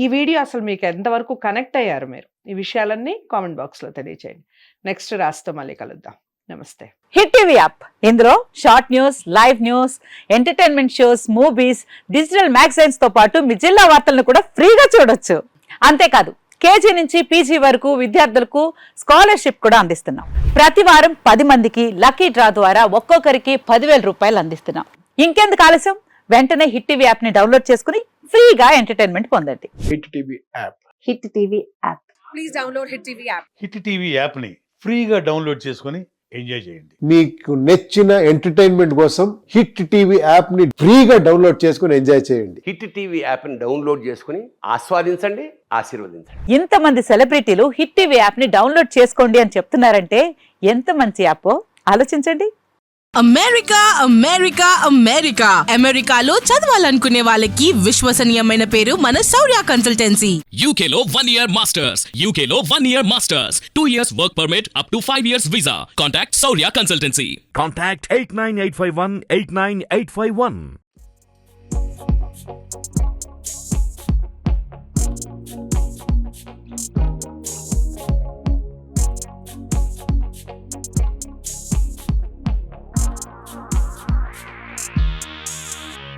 ఈ వీడియో అసలు మీకు ఎంత వరకు కనెక్ట్ అయ్యారు మీరు? ఈ విషయాలన్నీ కామెంట్ బాక్స్‌లో తెలియజేయండి. నెక్స్ట్ రాశితో మళ్ళీ కలుద్దాం. నమస్తే. హిట్ టీవీ యాప్ ఇందులో short news, live news, entertainment shows, movies, digital magazines తో పాటు మీ జిల్లా వార్తలను కూడా ఫ్రీగా చూడొచ్చు. అంతేకాదు కేజీ నుంచి పీజీ వరకు విద్యార్థులకు స్కాలర్షిప్ కూడా అందిస్తున్నాం. ప్రతి వారం 10 మందికి లక్కీ డ్రా ద్వారా ఒక్కొక్కరికి 10,000 రూపాయలు అందిస్తున్నాం. ఇంకెందుకు ఆలస్యం? వెంటనే హిట్ టీవీ యాప్ ని డౌన్లోడ్ చేసుకుని ఫ్రీగా ఎంటర్టైన్మెంట్ పొందండి. Hit TV app. Hit TV app. Hit TV యాప్ని ఫ్రీగా డౌన్లోడ్ చేసుకొని ఎంజాయ్ చేయండి. మీకు నచ్చిన ఎంటర్టైన్మెంట్ కోసం హిట్ టీవీ యాప్ ని ఫ్రీగా డౌన్లోడ్ చేసుకుని ఎంజాయ్ చేయండి. హిట్ టీవీ యాప్ని డౌన్లోడ్ చేసుకుని ఆస్వాదించండి, ఆశీర్వదించండి. ఇంతమంది సెలబ్రిటీలు హిట్ టీవీ యాప్ ని డౌన్లోడ్ చేసుకోండి అని చెప్తున్నారంటే ఎంత మంచి యాప్ ఆలోచించండి. అమెరికా అమెరికా అమెరికా అమెరికాలో చదవాలనుకునే వాళ్ళకి విశ్వసనీయమైన పేరు మన శౌర్య consultancy. UK Law 1 Year Masters. UK Law 1 Year Masters. 2 years work permit up to 5 years visa. Contact Saurya Consultancy. Contact 89851 89851.